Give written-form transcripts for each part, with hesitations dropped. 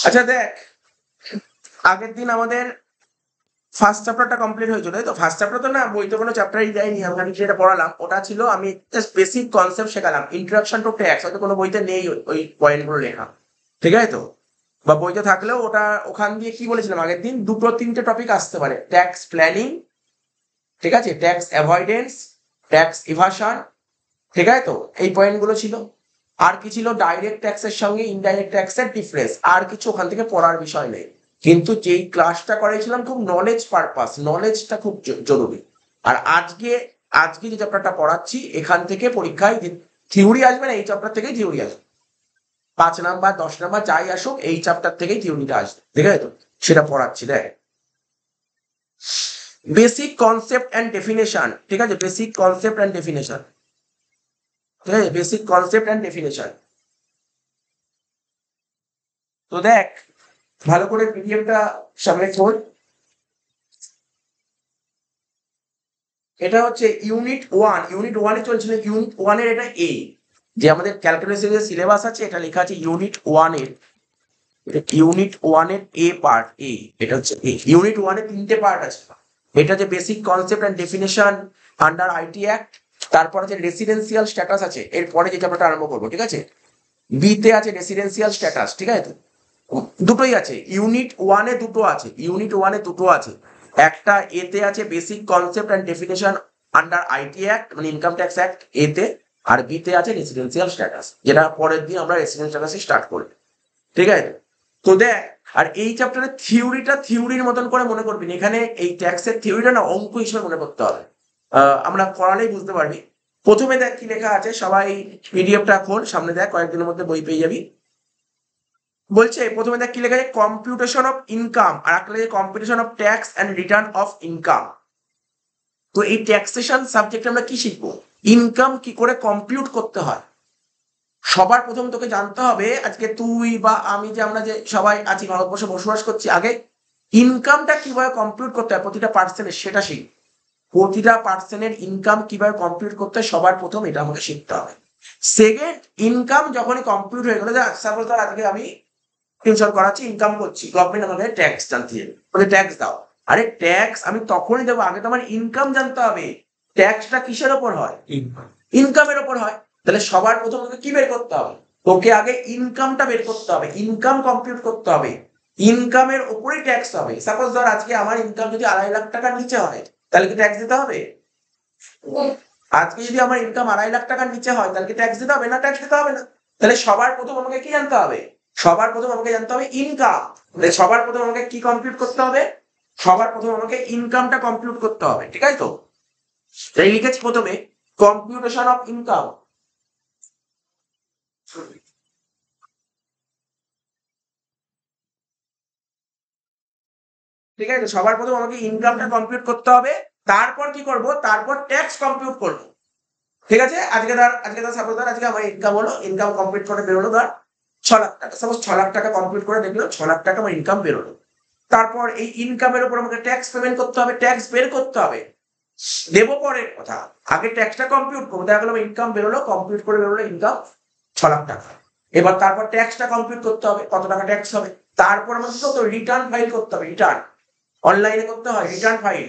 আচ্ছা দেখ, আগের দিন আমাদের ফার্স্ট চ্যাপ্টারটা কমপ্লিট হয়েছিল, তাই তো? ফার্স্ট চ্যাপ্টার তো না, বইতে কোনো চ্যাপ্টারই দেয়নি, আমি যেটা পড়ালাম ওটা ছিল, আমি জাস্ট বেসিক কনসেপ্ট শেখালাম, ইন্ট্রোডাকশন টু ট্যাক্স। হয়তো কোনো বইতে নেই ওই পয়েন্টগুলো লেখা, ঠিক আছে তো? বা বইতে থাকলেও ওটা ওখান দিয়ে কি বলেছিলাম আগের দিন, দুটো তিনটে টপিক আসতে পারে, ট্যাক্স প্ল্যানিং, ঠিক আছে, ট্যাক্স অ্যাভয়েডেন্স, ট্যাক্স ইভাশন, ঠিক আছে তো? এই পয়েন্টগুলো ছিল। আর কি ছিল? ডাইরেক্ট ট্যাক্সের সঙ্গে ইনডাইরেক্ট ট্যাক্সের ডিফারেন্স। আর কিছু ওখান থেকে পড়ার বিষয় নেই। কিন্তু যেই ক্লাসটা করেছিলাম খুব নলেজ পারপাস, নলেজটা খুব জরুরি। আর আজকে আজকে যে চ্যাপ্টারটা পড়াচ্ছি এখান থেকে পরীক্ষায় থিওরি আসবে না, এই চ্যাপ্টার থেকেই থিওরি আসবে। 5 নাম্বার 10 নাম্বার যাই আসুক, এই চ্যাপ্টার থেকেই থিওরিটা আসবে, ঠিক আছে তো? সেটা পড়াচ্ছি, দেখ। বেসিক কনসেপ্ট অ্যান্ড ডেফিনেশন, ঠিক আছে, বেসিক কনসেপ্ট অ্যান্ড ডেফিনেশন, ঠিক আছে, বেসিক কনসেপ্ট অ্যান্ড ডেফিনেশন। তো দেখ, ভালো করে পিডিএফটা সামনে খোল। এটা হচ্ছে ইউনিট 1 চলছিল, ইউনিট 1 এর এটা এ, যে আমাদের ক্যালকুলেশনের সিলেবাস আছে, এটা লেখা আছে ইউনিট 1 এর, ইউনিট 1 এর এ পার্ট, এ, এটা হচ্ছে এ। ইউনিট 1 এর 3টে পার্ট আছে। এটা যে basic concept and definition under IT act, তারপর আছে রেসিডেন্সিয়াল স্ট্যাটাস আছে, এরপরে যে চ্যাপ্টারটা আরম্ভ করবো, ঠিক আছে? বি তে আছে রেসিডেন্সিয়াল স্ট্যাটাস, ঠিক আছে? দুটোই আছে, ইউনিট 1-এ দুটো আছে, ইউনিট 1-এ দুটো আছে। একটা এতে আছে basic concept and definition under IT act, মানে ইনকাম ট্যাক্স অ্যাক্ট, এতে। আর বিতে আছে রেসিডেন্সিয়াল স্ট্যাটাস, যেটা পরের দিন আমরা রেসিডেন্সিয়াল স্ট্যাটাসে স্টার্ট করব, ঠিক আছে? তো দেখ, আর এই চ্যাপ্টারের থিওরিটা থিওরির মতন করে মনে করবি না। এখানে এই ট্যাক্সের থিওরিটা না অঙ্ক হিসেবে মনে করতে হবে। আমরা করালেই বুঝতে পারবি। প্রথমে দেখ কি লেখা আছে, সবাই পিডিএফটা খোল, সামনে দেখ, কয়েকদিনের মধ্যে বই পেয়ে যাবি। বলছে প্রথমে দেখ কি লেখা আছে, কম্পিউটেশন অফ ইনকাম, আর একটা লেখা computation of tax and return of income. তো এই ট্যাক্সেশন সাবজেক্টে আমরা কি শিখবো? ইনকাম কি করে কম্পিউট করতে হয়। সবার প্রথম তোকে জানতে হবে, আজকে তুই বা আমি, যে আমরা যে সবাই আছি ভারতবর্ষে বসবাস করছি, আগে ইনকামটা কিভাবে কম্পিউট করতে হয় প্রতিটা পার্সনের, সেটা শিখ। প্রতিটা পার্সনের ইনকাম কিভাবে কম্পিউট করতে হয় সবার প্রথম এটা আমাকে শিখতে হবে। সেকেন্ড, ইনকাম যখনই কম্পিউট হয়ে গেল, সাপোজ ধর আজকে আমি টিউশন করাচ্ছি, ইনকাম করছি, গভর্নমেন্ট আমাকে ট্যাক্স জানতে হবে, বলে ট্যাক্স দাও। আরে ট্যাক্স আমি তখনই দেবো, আগে তো আমার ইনকাম জানতে হবে। ট্যাক্সটা কিসের ওপর হয়? ইনকামের ওপর হয়। তাহলে সবার প্রথম তোকে কি বের করতে হবে? তোকে আগে ইনকামটা বের করতে হবে, ইনকাম কম্পিউট করতে হবে। ইনকামের উপরেই ট্যাক্স হবে। সাপোজ ধর আজকে আমার ইনকাম যদি 2.5 লাখ টাকার নিচে হয়, তাহলে কি ট্যাক্স দিতে হবে? আজকে যদি আমার ইনকাম 2.5 লাখ টাকার নিচে হয়, তাহলে কি ট্যাক্স দিতে হবে? না, ট্যাক্স দিতে হবে না। তাহলে সবার প্রথম আমাকে কি জানতে হবে? সবার প্রথম আমাকে জানতে হবে ইনকাম। সবার প্রথম আমাকে কি কম্পিউট করতে হবে? সবার প্রথম আমাকে ইনকামটা কম্পিউট করতে হবে, ঠিক আছে তো? তাই লিখেছি প্রথমে কম্পিউটেশন অফ ইনকাম, ঠিক আছে? সবার প্রথম আমাকে ইনকামটা কম্পিউট করতে হবে। তারপর কি করব? তারপর ট্যাক্স কম্পিউট করব, ঠিক আছে? আজকে ধর সাপোজ ধর আজকে আমার ইনকাম হলো, ইনকাম কমপ্লিট করে বেরোলো ধর 6 লাখ টাকা। সাপোজ 6 লাখ টাকা কমপ্লিট করে দেখলো 6 লাখ টাকা আমার ইনকাম বেরোলো। তারপর এই ইনকামের উপর আমাকে ট্যাক্স পেমেন্ট করতে হবে, ট্যাক্স বের করতে হবে। দেবো পরের কথা, আগে ট্যাক্সটা কম্পিউট করবো। দেখা গেলো আমার ইনকাম বেরোলো, কম্পিউট করে বেরোলো ইনকাম 6 লাখ টাকা। এবার তারপর ট্যাক্সটা কম্পিউট করতে হবে, কত টাকা ট্যাক্স হবে। তারপর আমাকে কত রিটার্ন ফাইল করতে হবে, রিটার্ন অনলাইনে করতে হয়, রিটার্ন ফাইল,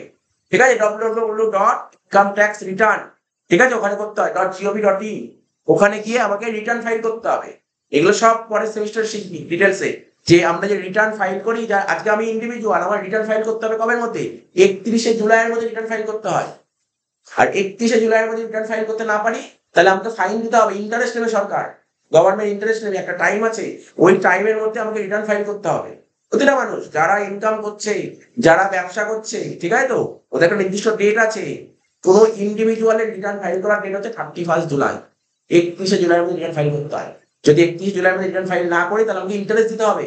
ঠিক আছে? www.incometaxreturn, ঠিক আছে, ওখানে করতে হয় .gov.in, ওখানে গিয়ে আমাকে রিটার্ন ফাইল করতে হবে। এগুলো সব পরের সেমিস্টার শিখবি ডিটেলসে, যে আমরা যে রিটার্ন ফাইল করি। আজকে আমি ইন্ডিভিজুয়াল, আমার রিটার্ন ফাইল করতে হবে কবের মধ্যে? 31শে জুলাইয়ের মধ্যে রিটার্ন ফাইল করতে হয়। আর 31শে জুলাইয়ের মধ্যে রিটার্ন ফাইল করতে না পারি, তাহলে আমাকে ফাইন দিতে হবে, ইন্টারেস্ট নেবে সরকার, গভর্নমেন্ট ইন্টারেস্ট নেবে, একটা টাইম আছে, ওই টাইমের মধ্যে আমাকে রিটার্ন ফাইল করতে হবে। প্রতিটা মানুষ যারা ইনকাম করছে, যারা ব্যবসা করছে, ঠিক আছে তো, ওদের একটা নির্দিষ্ট ডেট আছে। কোনো ইন্ডিভিজুয়ালের রিটার্ন ফাইল করার ডেট হচ্ছে 31 জুলাই। 31শে জুলাইয়ের মধ্যে রিটার্ন ফাইল করতে হয়। যদি 31শে জুলাইয়ের মধ্যে রিটার্ন ফাইল না করি, তাহলে আমাকে ইন্টারেস্ট দিতে হবে,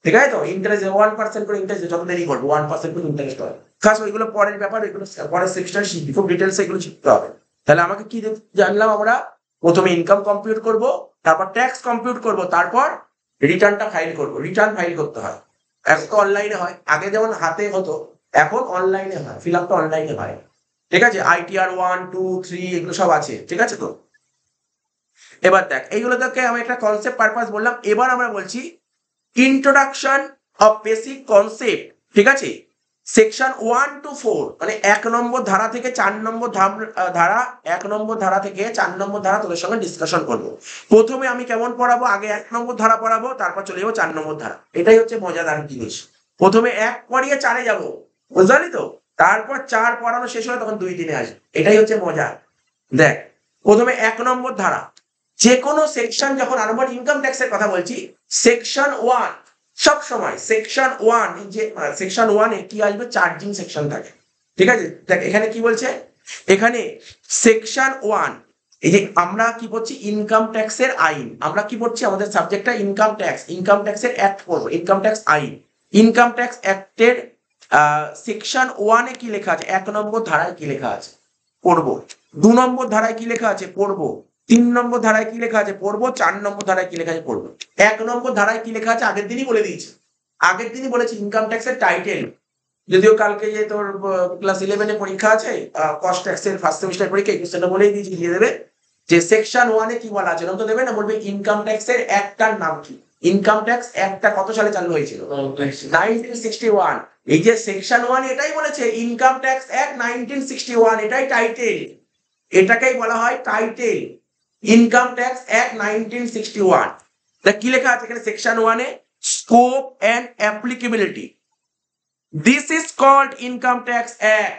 ঠিক আছে তো? ইন্টারেস্ট 1% করে ইন্টারেস্ট, যত দেরি করবো 1% করে ইন্টারেস্ট হয়। খাস ওইগুলো পরের ব্যাপার, ওইগুলো পরের সেমিস্টার শিখবি, খুব ডিটেলস এগুলো শিখতে হবে। তাহলে আমাকে কি জানলাম আমরা? প্রথমে ইনকাম কম্পিউট করব, তারপর ট্যাক্স কম্পিউট করব, তারপর রিটার্নটা ফাইল করব। রিটার্ন ফাইল করতে হয়, এখন তো অনলাইনে হয়, আগে যেমন হাতে হতো, এখন অনলাইনে হয়, ফিল আপটা অনলাইনে হয়, ঠিক আছে? ITR 1, 2, 3 এগুলো সব আছে, ঠিক আছে তো? এবার দেখ এইগুলো তোকে আমি একটা কনসেপ্ট পারপাস বললাম। এবার আমরা বলছি ইন্ট্রোডাকশন অফ বেসিক কনসেপ্ট, ঠিক আছে, সেকশন 1 to 4, মানে 1 নম্বর ধারা থেকে 4 নম্বর ধারা, 1 নম্বর ধারা থেকে 4 নম্বর ধারা তোদের সঙ্গে ডিসকাশন করবো। প্রথমে আমি কেমন পড়াবো, আগে 1 নম্বর ধারা পড়াবো, তারপর চলে যাবো 4 নম্বর ধারা। এটাই হচ্ছে মজাদার জিনিস। প্রথমে 1 পড়িয়ে 4-এ যাবো, বুঝলি তো, তারপর 4 পড়ানো শেষ হলে তখন 2-3-এ আসবে। এটাই হচ্ছে মজা। দেখ প্রথমে 1 নম্বর ধারা, যে কোনো সেকশন যখন আরম্ভ, ইনকাম ট্যাক্সের কথা বলছি, সেকশন 1 সব সময় সেকশন 1, যে সেকশন 1-এ কি আসবে, চার্জিং সেকশন থাকে, ঠিক আছে। দেখ এখানে কি বলছে, এখানে সেকশন 1, এই যে আমরা কি পড়ছি, ইনকাম ট্যাক্সের আইন, আমরা কি পড়ছি, আমাদের সাবজেক্টটা ইনকাম ট্যাক্স, ইনকাম ট্যাক্সের অ্যাক্ট পড়বো, ইনকাম ট্যাক্স আইন। ইনকাম ট্যাক্স অ্যাক্টের সেকশন 1-এ কি লেখা আছে, 1 নম্বর ধারায় কি লেখা আছে পড়বো, 2 নম্বর ধারায় কি লেখা আছে পড়বো, 3 নম্বর ধারায় কি লেখা আছে পড়বো, 4 নম্বর ধারায় কি লেখা আছে পড়বো। 1 নম্বর ধারায় কি লেখা আছে আগের দিনই বলে দিয়েছি, আগের দিনই বলেছি ইনকাম ট্যাক্সের টাইটেল, যদিও কালকে যে তোর ক্লাস 11-এ পরীক্ষা আছে, কস্ট ট্যাক্সের ফার্স্ট সেমিস্টার পরীক্ষা, কোশ্চেনটা বলেই দিয়েছি, দিয়ে দেবে যে সেকশন 1-এ কি বলা আছে, তো দেবে না, বলবে ইনকাম ট্যাক্সের একটার নাম কি, ইনকাম ট্যাক্স একটা কত সালে চালু হয়েছিল, 1961। এই যে সেকশন 1 এটাই বলেছে ইনকাম ট্যাক্স অ্যাক্ট 1961, এটাই টাইটেল, এটাকেই বলা হয় টাইটেল, ইনকাম ট্যাক্স অ্যাক্ট 1961। তা কি লেখা আছে এখানে সেকশন 1-এ, scope and applicability, this is called income tax act,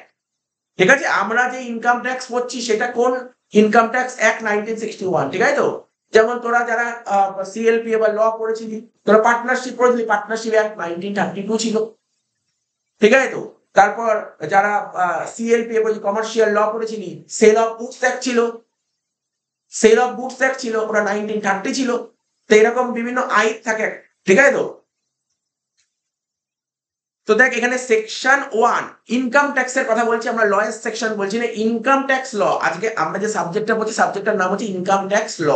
ঠিক আছে। আমরা যে ইনকাম ট্যাক্স পড়ছি সেটা কোন, ইনকাম ট্যাক্স অ্যাক্ট 1961, ঠিক আছে তো। যেমন তোরা যারা সিএলপি বা ল পড়েছিলি, তোরা পার্টনারশিপ পড়েছিলি, পার্টনারশিপ অ্যাক্ট 1932 ছিল, ঠিক আছে তো। তারপর যারা সিএলপি এবং কমার্শিয়াল ল পড়েছিলি, সেল অফ গুডস অ্যাক্ট ছিল, সেল অফ গুডস অ্যাক্ট ছিল, ওটা 1930 ছিল। তো এরকম বিভিন্ন আইন থাকে, ঠিক আছে তো। তো দেখ এখানে সেকশন 1 ইনকাম ট্যাক্সের কথা বলছি, আমরা ল এর সেকশন বলছি না, ইনকাম ট্যাক্স ল। আজকে আমরা যে সাবজেক্টটা বলছি, সাবজেক্টটার নাম হচ্ছে income tax law,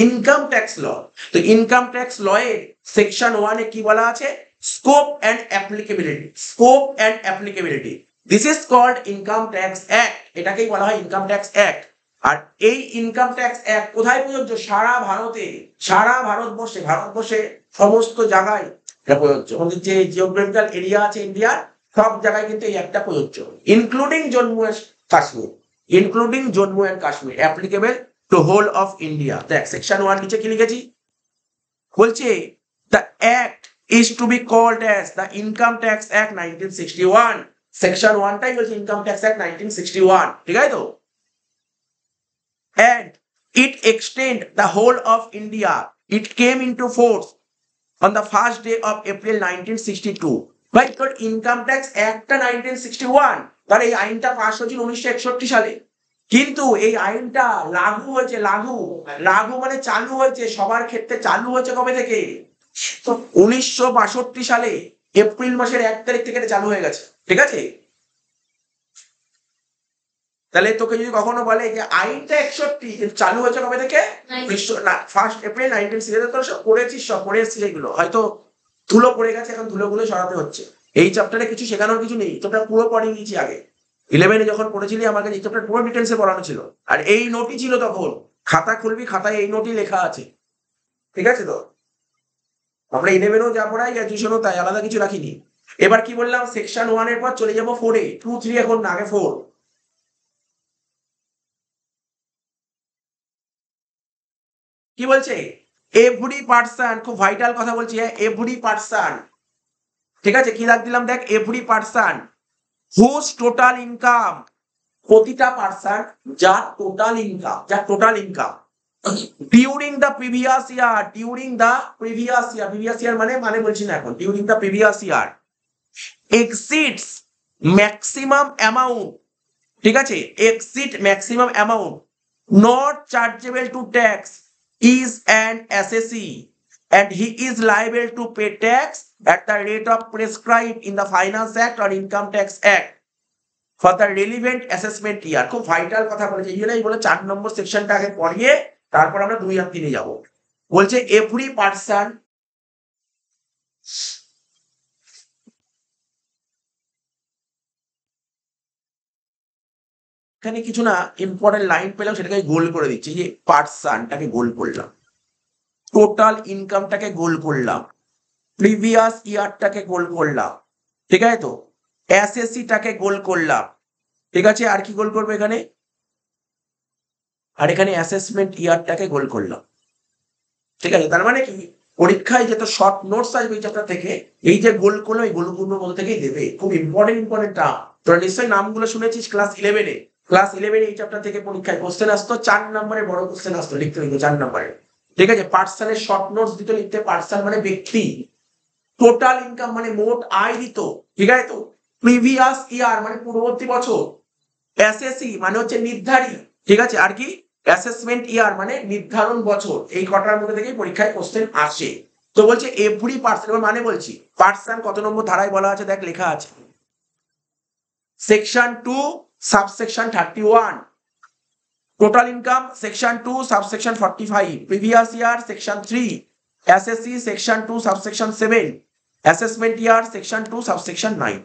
income tax law. তো ইনকাম ট্যাক্স ল এর সেকশন 1-এ কি বলা আছে, scope and applicability, scope and applicability, this is called income tax act, এটাকেই বলা হয় ইনকাম ট্যাক্স অ্যাক্ট। আর এই ইনকাম ট্যাক্স অ্যাক্ট কোথায় প্রযোজ্য, সারা ভারতে, সারা ভারতবর্ষে, ভারতবর্ষে সমস্ত জায়গায় এটা প্রযোজ্য। আমাদের যে জিওগ্রাফিক্যাল এরিয়া আছে ইন্ডিয়ার, সব জায়গায় কিন্তু এই একটা প্রযোজ্য, including Jammu and Kashmir, including Jammu and Kashmir, applicable to whole of India. দেখ সেকশন 1 নিচে কি লিখেছি, বলছে the act is to be called as the income tax act 1961, section 1টাই বলছে ইনকাম ট্যাক্স অ্যাক্ট 1961, ঠিক আছে তো। And it extend the whole of India. It came into force on the first day of April 1962. ভাই তোর income tax অ্যাক্টটা 1961, তার এই আইনটা পাস হয়েছিল 1961 সালে, কিন্তু এই আইনটা লাগু হয়েছে, লাগু, লাগু মানে চালু হয়েছে, সবার ক্ষেত্রে চালু হয়েছে কবে থেকে, তো 1962 সালে এপ্রিল মাসের 1 তারিখ থেকে এটা চালু হয়ে গেছে, ঠিক আছে। তাহলে তোকে যদি কখনো বলে যে আইনটা 61 কিন্তু চালু হয়েছে কবে থেকে, 1 এপ্রিল 1960, তোর সব পড়েছিস, সব পড়ে এসেছিস, এগুলো হয়তো ধুলো পড়ে গেছে, এখন ধুলোগুলো সরাতে হচ্ছে। এই চ্যাপ্টারে কিছু শেখানোর কিছু নেই, তোটা পুরো পড়িয়ে দিয়েছি আগে, 11-এ যখন পড়েছিলি আমাকে এই চ্যাপ্টার পুরো ডিটেলসে পড়ানো ছিল, আর এই নোটই ছিল তখন, খাতা খুলবি খাতায় এই নোটই লেখা আছে, ঠিক আছে তো। আমরা 11-এও যা পড়াই, গ্র্যাজুয়েশনও তাই, আলাদা কিছু রাখিনি। এবার কি বললাম, সেকশন 1 এর পর চলে যাবো 4-এ, 2 3 এখন না, আগে 4। কি বলছে, এভরি পার্সন, খুব ভাইটাল কথা বলছি, এভরি পার্সন, ঠিক আছে, কি দাগ দিলাম দেখ, every person whose total income, প্রতিটা পার্সন যার টোটাল ইনকাম, যার total income during the previous year, during the previous year, previous year মানে বলছি না এখন, during the previous year exceeds maximum amount, ঠিক আছে, exceed maximum amount not chargeable to tax is an assessee and he is liable to pay tax at the rate of prescribed in the Finance Act or Income Tax Act for the relevant assessment year. খুব vital কথা বলেছে, এই জন্যই বলে 4 নম্বর সেকশনটা আগে পড়িয়ে তারপর আমরা 2 আর 3-এ যাব। বলছে এভরি পার্সন, এখানে কিছু না ইম্পর্টেন্ট লাইন পেলাম, সেটাকে গোল করে দিচ্ছি। যে পার্সনটাকে গোল করলাম, টোটাল ইনকামটাকে গোল করলাম, প্রিভিয়াস ইয়ারটাকে গোল করলাম, ঠিক আছে তো, এসএসসিটাকে গোল করলাম, ঠিক আছে। আর কি গোল করবো এখানে, আর এখানে অ্যাসেসমেন্ট ইয়ারটাকে গোল করলাম, ঠিক আছে। তার মানে কি, পরীক্ষায় যত শর্ট নোটস আসবে এই চ্যাপ্টার থেকে, এই যে গোল করলো এই গোলগুলোর মধ্যে থেকেই দেবে। খুব ইম্পর্টেন্ট টার্ম, তোরা নিশ্চয়ই নামগুলো শুনেছিস ক্লাস 11-এ। ক্লাস 11-এ এই চ্যাপ্টার থেকে পরীক্ষায় কোশ্চেন আসতো, 4 নম্বরের বড় কোশ্চেন আসতো, লিখতে হইতো 4 নম্বরে, ঠিক আছে। পার্সনের শর্ট নোটস দিতে, লিখতে পার্সন মানে ব্যক্তি, টোটাল ইনকাম মানে মোট আয় দিত, ঠিক আছে তো, প্রিভিয়াস ইয়ার মানে পূর্ববর্তী বছর, এসএসসি মানে হচ্ছে নির্ধারিত, ঠিক আছে। আর কি, অ্যাসেসমেন্ট ইয়ার মানে নির্ধারণ বছর। এই কটার মধ্যে থেকে পরীক্ষায় কোশ্চেন আসে। তো বলছে এভরি পার্সন, মানে বলছি পার্সন কত নম্বর ধারায় বলা আছে, দেখ লেখা আছে section 2 subsection 31, total income section 2 subsection 45, previous year section 3, SSC section 2 subsection 7, assessment ইয়ার সেকশন 2 সাবসেকশন 9।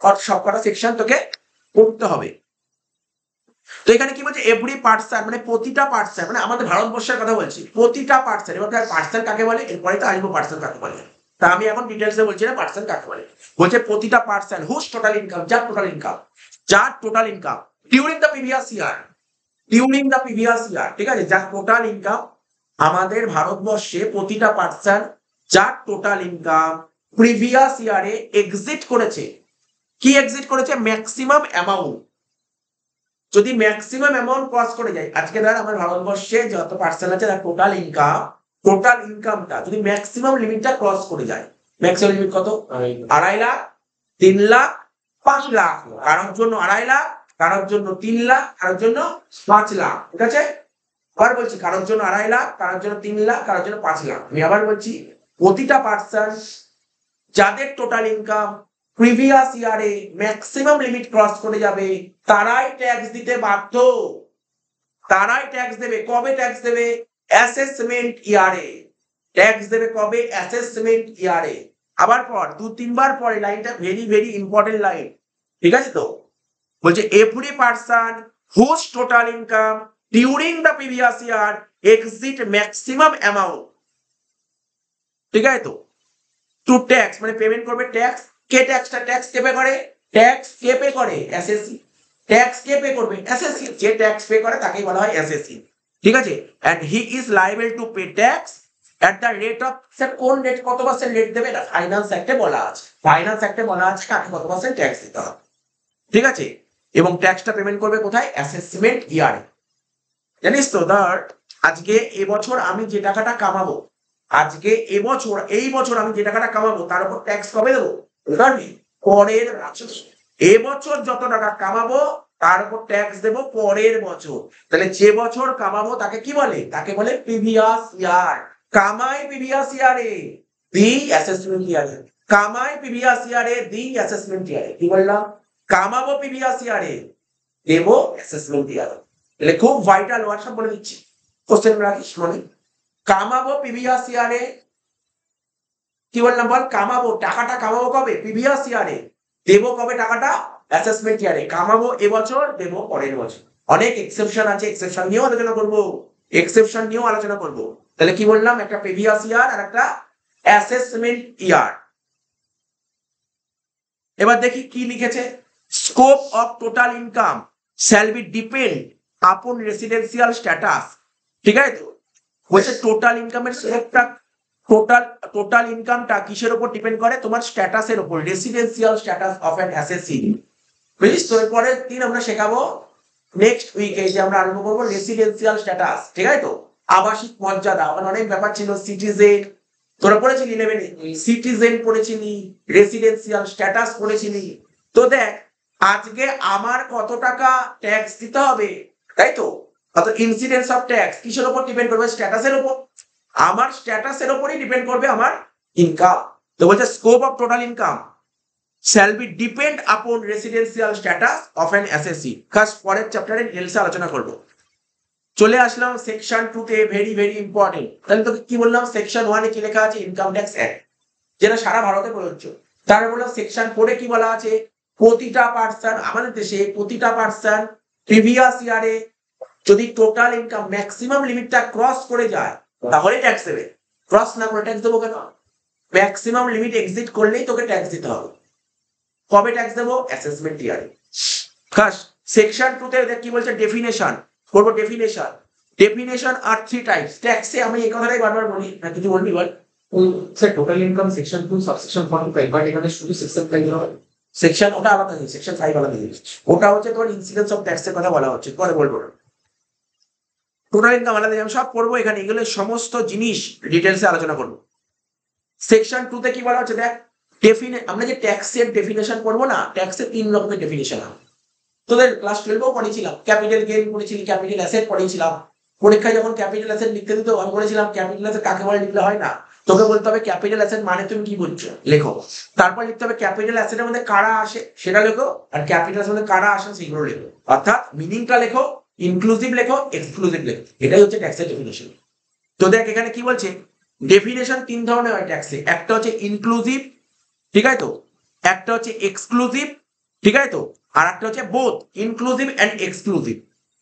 আর সবকটা সেকশন তোকে পড়তে হবে। তো এখানে কি বলছে, এভরি পার্সন মানে প্রতিটা পার্সন, মানে আমাদের ভারতবর্ষের কথা বলছি, প্রতিটা পার্সন। এবার পার্সন কাকে বলে, এরপরে তো আসবো পার্সন কাকে বলে। তা আমি এখন ডিটেলসে বলছি না পার্সন কাকে বলে। বলছে প্রতিটা পার্সন হুজ টোটাল ইনকাম, যার টোটাল ইনকাম, যার total income during the previous year, during the previous ইয়ার, ঠিক আছে। যার টোটাল ইনকাম, আমাদের ভারতবর্ষে প্রতিটা পার্সন যার টোটাল ইনকাম প্রিভিয়াস ইয়ারে এক্সিট করেছে। কি এক্সিট করেছে, ম্যাক্সিমাম অ্যামাউন্ট। যদি ম্যাক্সিমাম অ্যামাউন্ট ক্রস করে যায়, আজকে ধর আমার ভারতবর্ষে যত পার্সেন্ট আছে তার টোটাল ইনকামটা যদি ম্যাক্সিমাম লিমিটটা ক্রস করে যায়, ম্যাক্সিমাম লিমিট কত, 2.5 লাখ, 3 লাখ, 5 লাখ, কারোর জন্য 2.5 লাখ, কারোর জন্য 3 লাখ, কারোর জন্য 5 লাখ, ঠিক আছে। আবার বলছি, কারোর জন্য 2.5 লাখ, কারোর জন্য 3 লাখ, কারোর জন্য 5 লাখ। আমি আবার বলছি, প্রতিটা পার্সন যাদের টোটাল ইনকাম প্রিভিয়াস ইয়ারে ম্যাক্সিমাম লিমিট ক্রস করে যাবে, তারাই ট্যাক্স দিতে বাধ্য। তারাই ট্যাক্স দেবে। কবে ট্যাক্স দেবে, অ্যাসেসমেন্ট ইয়ারে ট্যাক্স দেবে। কবে, অ্যাসেসমেন্ট ইয়ারে। আবার পর 2-3 বার পরে লাইনটা ভেরি ভেরি ইম্পর্টেন্ট লাইন, ঠিক আছে তো। বলছে every person whose total income during the previous year exceed maximum amount, ঠিক আছে তো, টু ট্যাক্স মানে পেমেন্ট করবে ট্যাক্স। কে ট্যাক্স কে পে করে, ট্যাক্স কে পে করে, এসএসসি। ট্যাক্স কে পে করবে, এসএসসি। যে ট্যাক্স পে করে তাকেই বলা হয় এসএসসি, ঠিক আছে। And he is liable to pay tax at the rate of, sir কোন রেট, কত পার্সেন্ট রেট দেবে, এটা ফাইন্যান্স অ্যাক্টে বলা আছে। ফাইন্যান্স অ্যাক্টে বলা আছে কাকে কত পার্সেন্ট ট্যাক্স দিতে হবে, ঠিক আছে। এবং ট্যাক্সটা পেমেন্ট করবে কোথায়, অ্যাসেসমেন্ট ইয়ারে। জানিস তো ধর, আজকে এবছর আমি যে টাকাটা কামাবো, আজকে এবছর এই বছর আমি যে টাকাটা কামাবো তার উপর ট্যাক্স কবে দেবো, পরের বছর। এবছর যত টাকা কামাবো তার উপর ট্যাক্স দেবো পরের বছর। তাহলে যে বছর কামাবো তাকে কি বলে, তাকে বলে প্রিভিয়াস ইয়ার। কামাই প্রিভিয়াস ইয়ারে, দি অ্যাসেসমেন্ট ইয়ারে। কামাই প্রিভিয়াস ইয়ারে, দি অ্যাসেসমেন্ট ইয়ারে। কি বললাম, কামাবো প্রিভিয়াস ইয়ারে, দেবো অ্যাসেসমেন্ট ইয়ারে। তাহলে খুব ভাইটাল ওয়ার্ড, সব বলে দিচ্ছি, কোশ্চেন রাখিস মনে। কামাবো প্রিভিয়াস ইয়ারে, কি বললাম বল, কামাবো, টাকাটা কামাবো কবে, প্রিভিয়াস ইয়ারে। দেবো কবে টাকাটা, অ্যাসেসমেন্ট ইয়ারে। কামাবো এবছর, দেবো পরের বছর। অনেক এক্সেপশন আছে, এক্সেপশন নিয়েও আলোচনা করবো, এক্সেপশন নিয়েও আলোচনা করবো। তাহলে কি বললাম, একটা প্রিভিয়াস ইয়ার আর একটা অ্যাসেসমেন্ট ইয়ার। এবার দেখি কি লিখেছে, scope of total income shall be depend আপন রেসিডেন্সিয়াল স্ট্যাটাস, ঠিক আছে তো। বলছে টোটাল ইনকামের স্কোপটা, টোটাল ইনকামটা কিসের উপর ডিপেন্ড করে, তোমার স্ট্যাটাসের উপর, রেসিডেন্সিয়াল স্ট্যাটাস অফ অ্যান অ্যাসেসি। বুঝিস তো, পরের দিন আমরা শেখাবো নেক্সট উইকে, যে আমরা আরম্ভ করবো রেসিডেন্সিয়াল স্ট্যাটাস, ঠিক আছে তো। আবাসিক মর্যাদা, মানে অনেক ব্যাপার ছিল, সিটিজেন, তোরা পড়েছিলি 11-এ, সিটিজেন পড়েছিলি, রেসিডেন্সিয়াল স্ট্যাটাস পড়েছিলি। তো দেখ, আজকে আমার কত টাকা ট্যাক্স দিতে হবে, তাই তো। অত ইনসিডেন্স অফ ট্যাক্স কিসের উপর ডিপেন্ড করবে, স্ট্যাটাসের উপর। আমার স্ট্যাটাসের উপরই ডিপেন্ড করবে আমার ইনকাম। তো বলছে scope of total income shall be depend upon residential status of an assessee। খাস পরের চ্যাপ্টারে ডিটেইলসে আলোচনা করব। চলে আসলাম সেকশন 2 তে, ভেরি ভেরি ইম্পর্টেন্ট। তাহলে তোকে কি বললাম, সেকশন 1 এ কি লেখা আছে, ইনকাম ট্যাক্স অ্যাক্ট, যেটা সারা ভারতে প্রযোজ্য। তারপর বললাম সেকশন 4 এ কি বলা আছে, প্রতিটা পার্সন, আমাদের দেশে প্রতিটা পার্সন প্রিভিয়াস ইয়ারে যদি টোটাল ইনকাম ম্যাক্সিমাম লিমিটটা ক্রস করে যায় তাহলে ট্যাক্স দেবে, ক্রস না করে ট্যাক্স দেবো কেন? ম্যাক্সিমাম লিমিট এক্সিট করলেই তোকে ট্যাক্স দিতে হবে। কবে ট্যাক্স দেবো? অ্যাসেসমেন্ট ইয়ারে। খাস সেকশন 2 তে কি বলছে? ডেফিনেশন করবো। ডেফিনেশন আর 3 টাইপস। ট্যাক্সে আমি এই কথাটাই বারবার বলি, না কিছু বলবি বল? Sir total income section 2 subsection 45, but এখানে শুধু সেকশন 5 হবে। সেকশন ওটা আলাদা জিনিস, সেকশন 5 আলাদা জিনিস। ওটা হচ্ছে তোমার ইনসিডেন্স অফ ট্যাক্সের কথা বলা হচ্ছে, পরে বলবো। টোটাল ইনকাম আলাদা, আমি সব পড়বো এখানে, এগুলো সমস্ত জিনিস ডিটেলসে আলোচনা করবো। সেকশন 2 তে কি বলা হচ্ছে দেখ, আমরা যে ট্যাক্সের ডেফিনেশন করবো না, ট্যাক্সের 3 রকমের ডেফিনেশন হয়। তোদের ক্লাস 12 পড়েছিলাম, ক্যাপিটাল গেইন পড়েছিলি, ক্যাপিটাল অ্যাসেট পড়েছিলাম। পরীক্ষায় যখন ক্যাপিটাল অ্যাসেট লিখতে দিত, আমি বলেছিলাম ক্যাপিটাল অ্যাসেট কাকে বলে লিখলে হয় না, তোকে বলতে হবে ক্যাপিটাল অ্যাসেট মানে তুমি কি বলছো লেখো। তারপর লিখতে হবে ক্যাপিটাল অ্যাসেটের মধ্যে কারা আসে সেটা লেখো, আর ক্যাপিটাল অ্যাসেটের মধ্যে কারা আসে সেগুলো লেখো। অর্থাৎ মিনিংটা লেখো, ইনক্লুসিভ লেখো, এক্সক্লুসিভ লেখো। এটাই হচ্ছে ট্যাক্সের ডেফিনেশন। তো দেখ এখানে কি বলছে, ডেফিনেশন 3 ধরনের হয় ট্যাক্সে। একটা হচ্ছে ইনক্লুসিভ, ঠিক আছে তো, একটা হচ্ছে এক্সক্লুসিভ, ঠিক আছে তো, আর একটা হচ্ছে বোথ ইনক্লুসিভ এন্ড এক্সক্লুসিভ।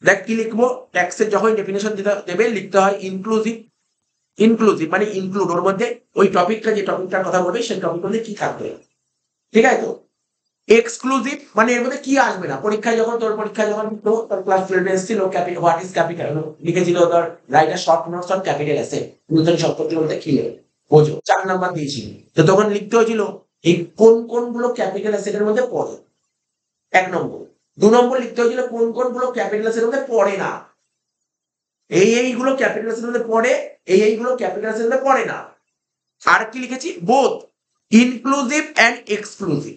দেখ কি লিখবো, ট্যাক্সের যখন ডেফিনেশন দেবে লিখতে হয় ইনক্লুসিভ। ইনক্লুসিভ মানে ইনক্লুড, ওর মধ্যে ওই টপিকটা, যে টপিকটার কথা বলবে সেই টপিক মধ্যে কি থাকবে, ঠিক আছে তো। এক্সক্লুসিভ মানে এর মধ্যে কি আসবে না। পরীক্ষায় যখন তোর তোর ক্লাস 12 এসেছিল ক্যাপিটাল, হোয়াট ইজ ক্যাপিটাল লিখেছিল, তোর writer short notes on capital asset, নতুন সম্পত্তির মধ্যে কি লেখে বোঝো, 4 নাম্বার দিয়েছিল। তো তখন লিখতে হয়েছিল এই কোন কোনগুলো ক্যাপিটাল অ্যাসেটের মধ্যে পড়ে, 1 নম্বর। 2 নম্বর লিখতে হয়েছিল কোন কোনগুলো ক্যাপিটাল অ্যাসেটের মধ্যে পড়ে না, এইগুলো ক্যাপিটাল অ্যাসেটের মধ্যে পড়ে, এইগুলো ক্যাপিটাল অ্যাসেটের মধ্যে পড়ে না। আর কি লিখেছি, বোথ ইনক্লুসিভ এন্ড এক্সক্লুসিভ,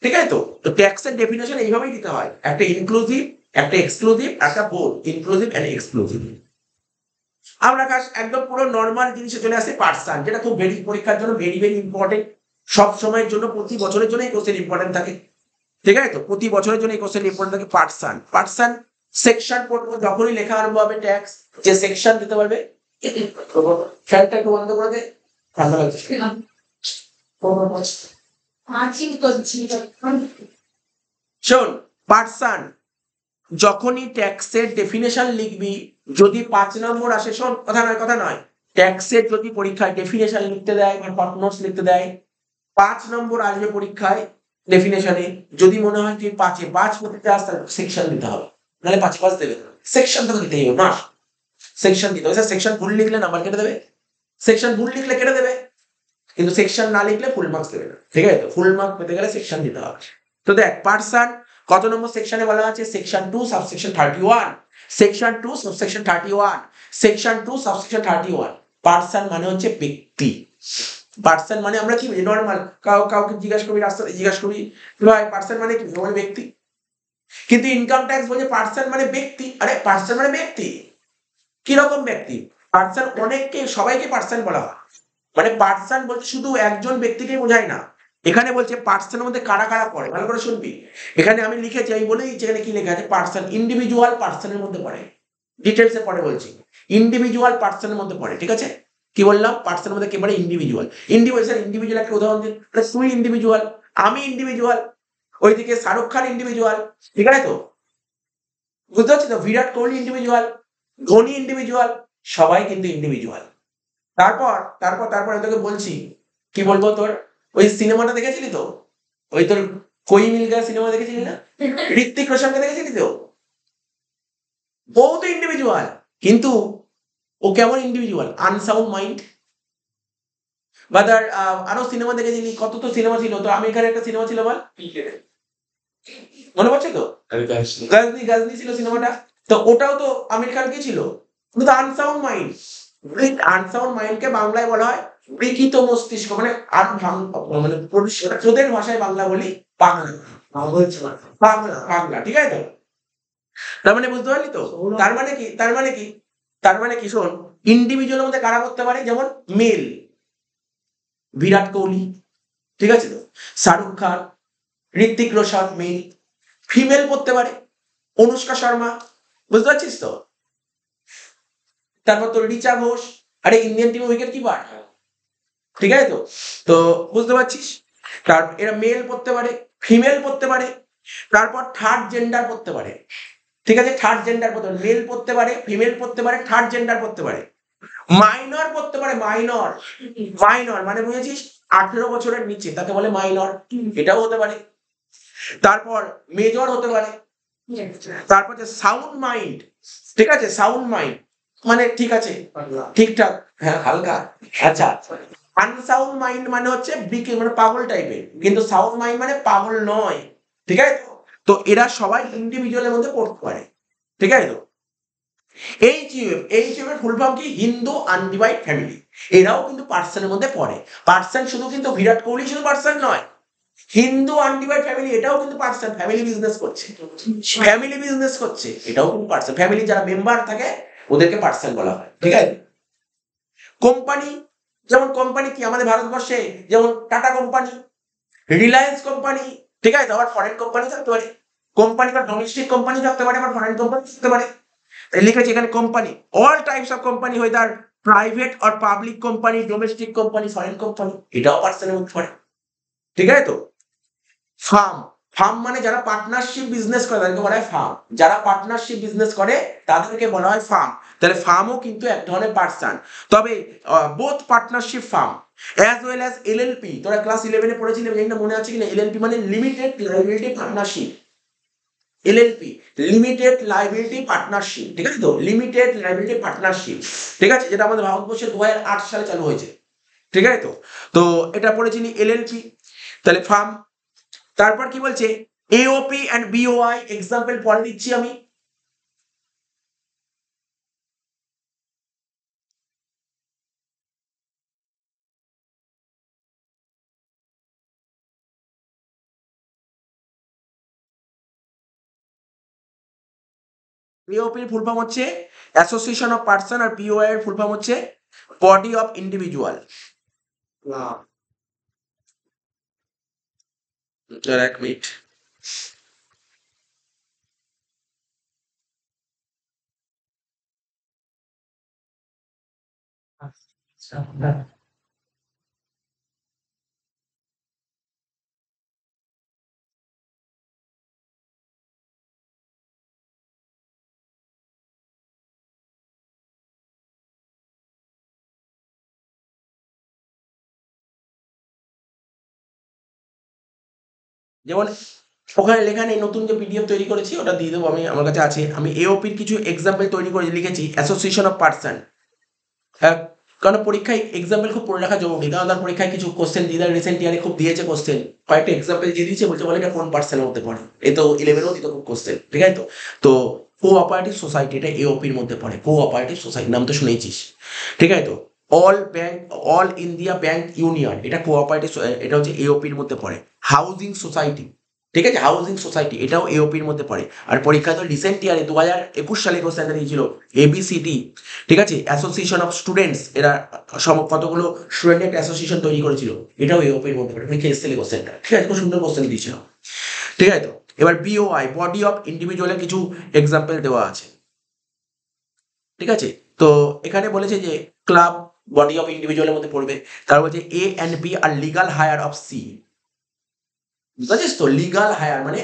ঠিক আছে তো। তো ট্যাক্সের ডেফিনেশন এইভাবেই দিতে হয়, একটা ইনক্লুসিভ, একটা এক্সক্লুসিভ, একটা বোথ ইনক্লুসিভ এন্ড এক্সক্লুসিভ। আমরা একদম পুরো নর্মাল জিনিসে চলে আসে, পার্সন, যেটা খুব পরীক্ষার জন্য ভেরি ভেরি ইম্পর্টেন্ট। সব সময়ের জন্য, প্রতি বছরের জন্য এই কোশ্চেন ইম্পর্টেন্ট থাকে, ঠিক আছে তো। প্রতি বছরের জন্য এই কোশ্চেন ইম্পর্টেন্ট থাকে। পার্সন সেকশন পড়বো, যখনই লেখা আরম্ভ হবে ট্যাক্স, যে সেকশন দিতে পারবে। ফ্যানটা একটু বন্ধ করে দে, ঠান্ডা লাগছে। শোন, পার্সন যখনই ট্যাক্সের ডেফিনেশন লিখবি, যদি 5 নম্বর আসে, শোন কথা নয়, ট্যাক্সের যদি পরীক্ষায় ডেফিনেশন লিখতে দেয় বা শর্ট নোটস লিখতে দেয়, 5 নম্বর আসবে পরীক্ষায় ডেফিনেশনে। যদি মনে হয় তুই 5 করতে চাস, তাহলে সেকশন দিতে হবে, নাহলে 5 দেবে। সেকশন তো দিতেই হবে, মাস সেকশন দিতে হবে। সেকশন ভুল লিখলে নাম্বার কেটে দেবে, সেকশন ভুল লিখলে কেটে দেবে, কিন্তু সেকশন না লিখলে ফুল মার্কস দেবে না, ঠিক আছে তো। ফুল মার্ক পেতে গেলে সেকশন দিতে হবে। তো দেখ পার্সন কত নম্বর সেকশনে বলা আছে, section 2 subsection 31, section 2 subsection 31, section 2 subsection 31। Person মানে হচ্ছে ব্যক্তি। পার্সন মানে আমরা কি বুঝি, নরমাল কাউকে জিজ্ঞাসা করবি, রাস্তাতে জিজ্ঞাসা করবি, ভাই পার্সন মানে কি, মানে ব্যক্তি। কিন্তু ইনকাম ট্যাক্স বলছে পার্সন মানে ব্যক্তি। আরে পার্সন মানে ব্যক্তি, কি রকম ব্যক্তি? পার্সন অনেককে, সবাইকে পার্সন বলা হয়। মানে পার্সন বলতে শুধু একজন ব্যক্তিকেই বোঝায় না, এখানে বলছে পার্সনের মধ্যে কারা কারা পড়ে, ভালো করে শুনবি। এখানে আমি লিখেছি, আমি বলে দিচ্ছি এখানে কি লেখা আছে। পার্সন ইন্ডিভিজুয়াল পার্সনের মধ্যে পড়ে, ডিটেলসে পড়ে বলছি, ইন্ডিভিজুয়াল পার্সনের মধ্যে পড়ে, ঠিক আছে। কি বললাম, পার্সনের মধ্যে কে পড়ে? ইন্ডিভিজুয়াল। ইন্ডিভিজুয়াল একটা উদাহরণ দিন, তুই ইন্ডিভিজুয়াল, আমি ইন্ডিভিজুয়াল, ওইদিকে শাহরুখ খান ইন্ডিভিজুয়াল, ঠিক আছে তো, বুঝতে পারছি তো। বিরাট কোহলি ইন্ডিভিজুয়াল, ধোনি ইন্ডিভিজুয়াল, সবাই কিন্তু ইন্ডিভিজুয়াল। তারপর তারপর তারপর তোকে বলছি, কি বলবো, তোর ওই সিনেমাটা দেখেছিলি তো, ওই তোর কোই মিল গয়া সিনেমা দেখেছিলি না, ঋত্বিক রোশনকে দেখেছিলি তো, ও তো ইন্ডিভিজুয়াল, কিন্তু ও কেমন ইন্ডিভিজুয়াল, আনসাউন্ড মাইন্ড। বা তার আরো সিনেমা দেখেছিলি, কত তো সিনেমা ছিল, তো আমি এখানে একটা সিনেমা ছিল বল, মনে পড়ছে তো, গাজনি ছিল সিনেমাটা। তো ওটাও তো আমির খান কি ছিল, কিন্তু আনসাউন্ড মাইন্ড। আনসাউন্ড মাইন্ডকে বাংলায় বলা হয় বিকৃত মস্তিষ্ক, মানে মানে তোদের ভাষায় বাংলা বলি পাগলা, পাগলা, ঠিক আছে তো। তার মানে বুঝতে পারলি তো, তার মানে কি, তার মানে কি শোন, ইন্ডিভিজুয়ালের মধ্যে কারা করতে পারে, যেমন মেল বিরাট কোহলি, ঠিক আছে তো, শাহরুখ খান, ঋত্বিক রোশন মেল। ফিমেল করতে পারে অনুষ্কা শর্মা, বুঝতে পারছিস তো। তারপর তোর রিচা ঘোষ, আরে ইন্ডিয়ান টিমে উইকেট কিপার, ঠিক আছে তো। তো বুঝতে পারছিস, তারপর এরা মেল করতে পারে, ফিমেল করতে পারে, তারপর থার্ড জেন্ডার করতে পারে। ঠিক আছে, থার্ড জেন্ডার পড়তে পারে, মেল পড়তে পারে, ফিমেল পড়তে পারে, থার্ড জেন্ডার পড়তে পারে, মাইনর পড়তে পারে, মাইনর, মাইনর মানে বুঝেছিস 18 বছরের নিচে তাকে বলে মাইনর, এটাও হতে পারে। তারপর মেজর হতে পারে, তারপর যে সাউন্ড মাইন্ড, ঠিক আছে, সাউন্ড মাইন্ড মানে ঠিক আছে ঠিকঠাক, হ্যাঁ হালকা, আচ্ছা। আনসাউন্ড মাইন্ড মানে হচ্ছে মানে পাগল টাইপের, কিন্তু সাউন্ড মাইন্ড মানে পাগল নয়, ঠিক আছে তো? তো এরা সবাই ইন্ডিভিজুয়ালের মধ্যে পড়তে পারে, ঠিক আছে তো? এইচইউএফ এর ফুল ফর্ম কি? Hindu undivided family. এরাও কিন্তু পার্সনের মধ্যে পড়ে। পার্সন শুধু কিন্তু বিরাট কোহলি শুধু পার্সন নয়, হিন্দু আনডিভাইড ফ্যামিলি এটাও কিন্তু পার্সন, ফ্যামিলি বিজনেস করছে, ফ্যামিলি বিজনেস করছে, এটাও কিন্তু পার্সন। ফ্যামিলি যারা মেম্বার থাকে ওদেরকে পার্সন বলা হয়, ঠিক আছে? কোম্পানি, যেমন কোম্পানি কি আমাদের ভারতবর্ষে, যেমন টাটা কোম্পানি, রিলায়েন্স কোম্পানি, ঠিক আছে? আবার ফরেন কোম্পানি থাকতে পারে, কোম্পানি বা ডোমেস্টিক কোম্পানি থাকতে পারে, আবার ফরেন কোম্পানি থাকতে পারে। লিখেছি এখানে company, all types of company, weather private or public company, domestic company, foreign company, এটাও পার্সনের মধ্যে পড়ে, ঠিক আছে তো? ফার্ম, ফার্ম মানে যারা পার্টনারশিপ বিজনেস করে তাদেরকে বলা হয় ফার্ম, যারা পার্টনারশিপ বিজনেস করে তাদেরকে বলা হয় ফার্ম। তাহলে ফার্মও কিন্তু এক ধরনের পার্সন, তবে both partnership firm as well as LLP. তোরা ক্লাস 11-এ পড়েছিলি, এটা মনে আছে কিনা? এলএলপি মানে limited liability partnership, LLP limited liability partnership, ঠিক আছে তো? লিমিটেড লাইবিলিটি পার্টনারশিপ, ঠিক আছে, যেটা আমাদের ভারতবর্ষে 2008 সালে চালু হয়েছে, ঠিক আছে তো? তো এটা পড়েছিলি এলএলপি, তাহলে ফার্ম। তারপর কি বলছে? এওপি এন্ড বিওআই এক্সাম্পল পরে দিচ্ছি আমি। এওপি ফুল ফর্ম হচ্ছে অ্যাসোসিয়েশন অফ পার্সন, আর বিওআই এর ফুল ফর্ম হচ্ছে বডি অফ ইন্ডিভিজুয়াল। এক মিনিট, যেমন ওখানে লেখা নেই, নতুন যে পিডিএফ তৈরি করেছি ওটা দিয়ে দেবো আমি, আমার কাছে আছে। আমি এওপির কিছু এক্সাম্পল তৈরি করে লিখেছি, অ্যাসোসিয়েশন অফ পার্সন। হ্যাঁ, কারণ পরীক্ষায় এক্সাম্পল খুব পড়ে রাখা জরুরি, কারণ তার পরীক্ষায় কিছু কোশ্চেন দিয়ে দেয়, রিসেন্ট ইয়ারে খুব দিয়েছে কোশ্চেন, কয়েকটা এক্সাম্পল দিয়ে দিয়েছে, বলছে বলে এটা কোন পার্সনের মধ্যে পড়ে, এই তো 11-এও দিত খুব কোশ্চেন, ঠিক আছে তো? তো কোঅপারেটিভ সোসাইটি এটা এওপির মধ্যে পড়ে, কোঅপারেটিভ সোসাইটি নাম তো শুনেছিস, ঠিক আছে তো? All bank, all India bank union এটা কোঅপারেটিভ, এটা হচ্ছে এওপির মধ্যে পড়ে। হাউজিং সোসাইটি, ঠিক আছে, হাউজিং সোসাইটি এটাও এওপির মধ্যে পড়ে। আর পরীক্ষা তো রিসেন্ট ইয়ারে 2021 সালে কোশ্চেন দিয়েছিল এবিসিডি, ঠিক আছে, অ্যাসোসিয়েশন অফ স্টুডেন্টস, এরা কতগুলো স্টুডেন্ট একটা অ্যাসোসিয়েশন তৈরি করেছিল, এটাও এওপির মধ্যে পড়ে। পরীক্ষা এসেছিল কোশ্চেনটা, ঠিক আছে, খুব সুন্দর কোশ্চেন দিয়েছিল, ঠিক আছে তো? এবার বিওআই বডি অফ ইন্ডিভিজুয়ালের কিছু এক্সাম্পল দেওয়া আছে, ঠিক আছে? তো এখানে বলেছে যে ক্লাব বডি অফ ইন্ডিভিজুয়ালের মধ্যে পড়বে। তার বলছে A and B are legal heir of C, বুঝেছিস তো? লিগাল হায়ার মানে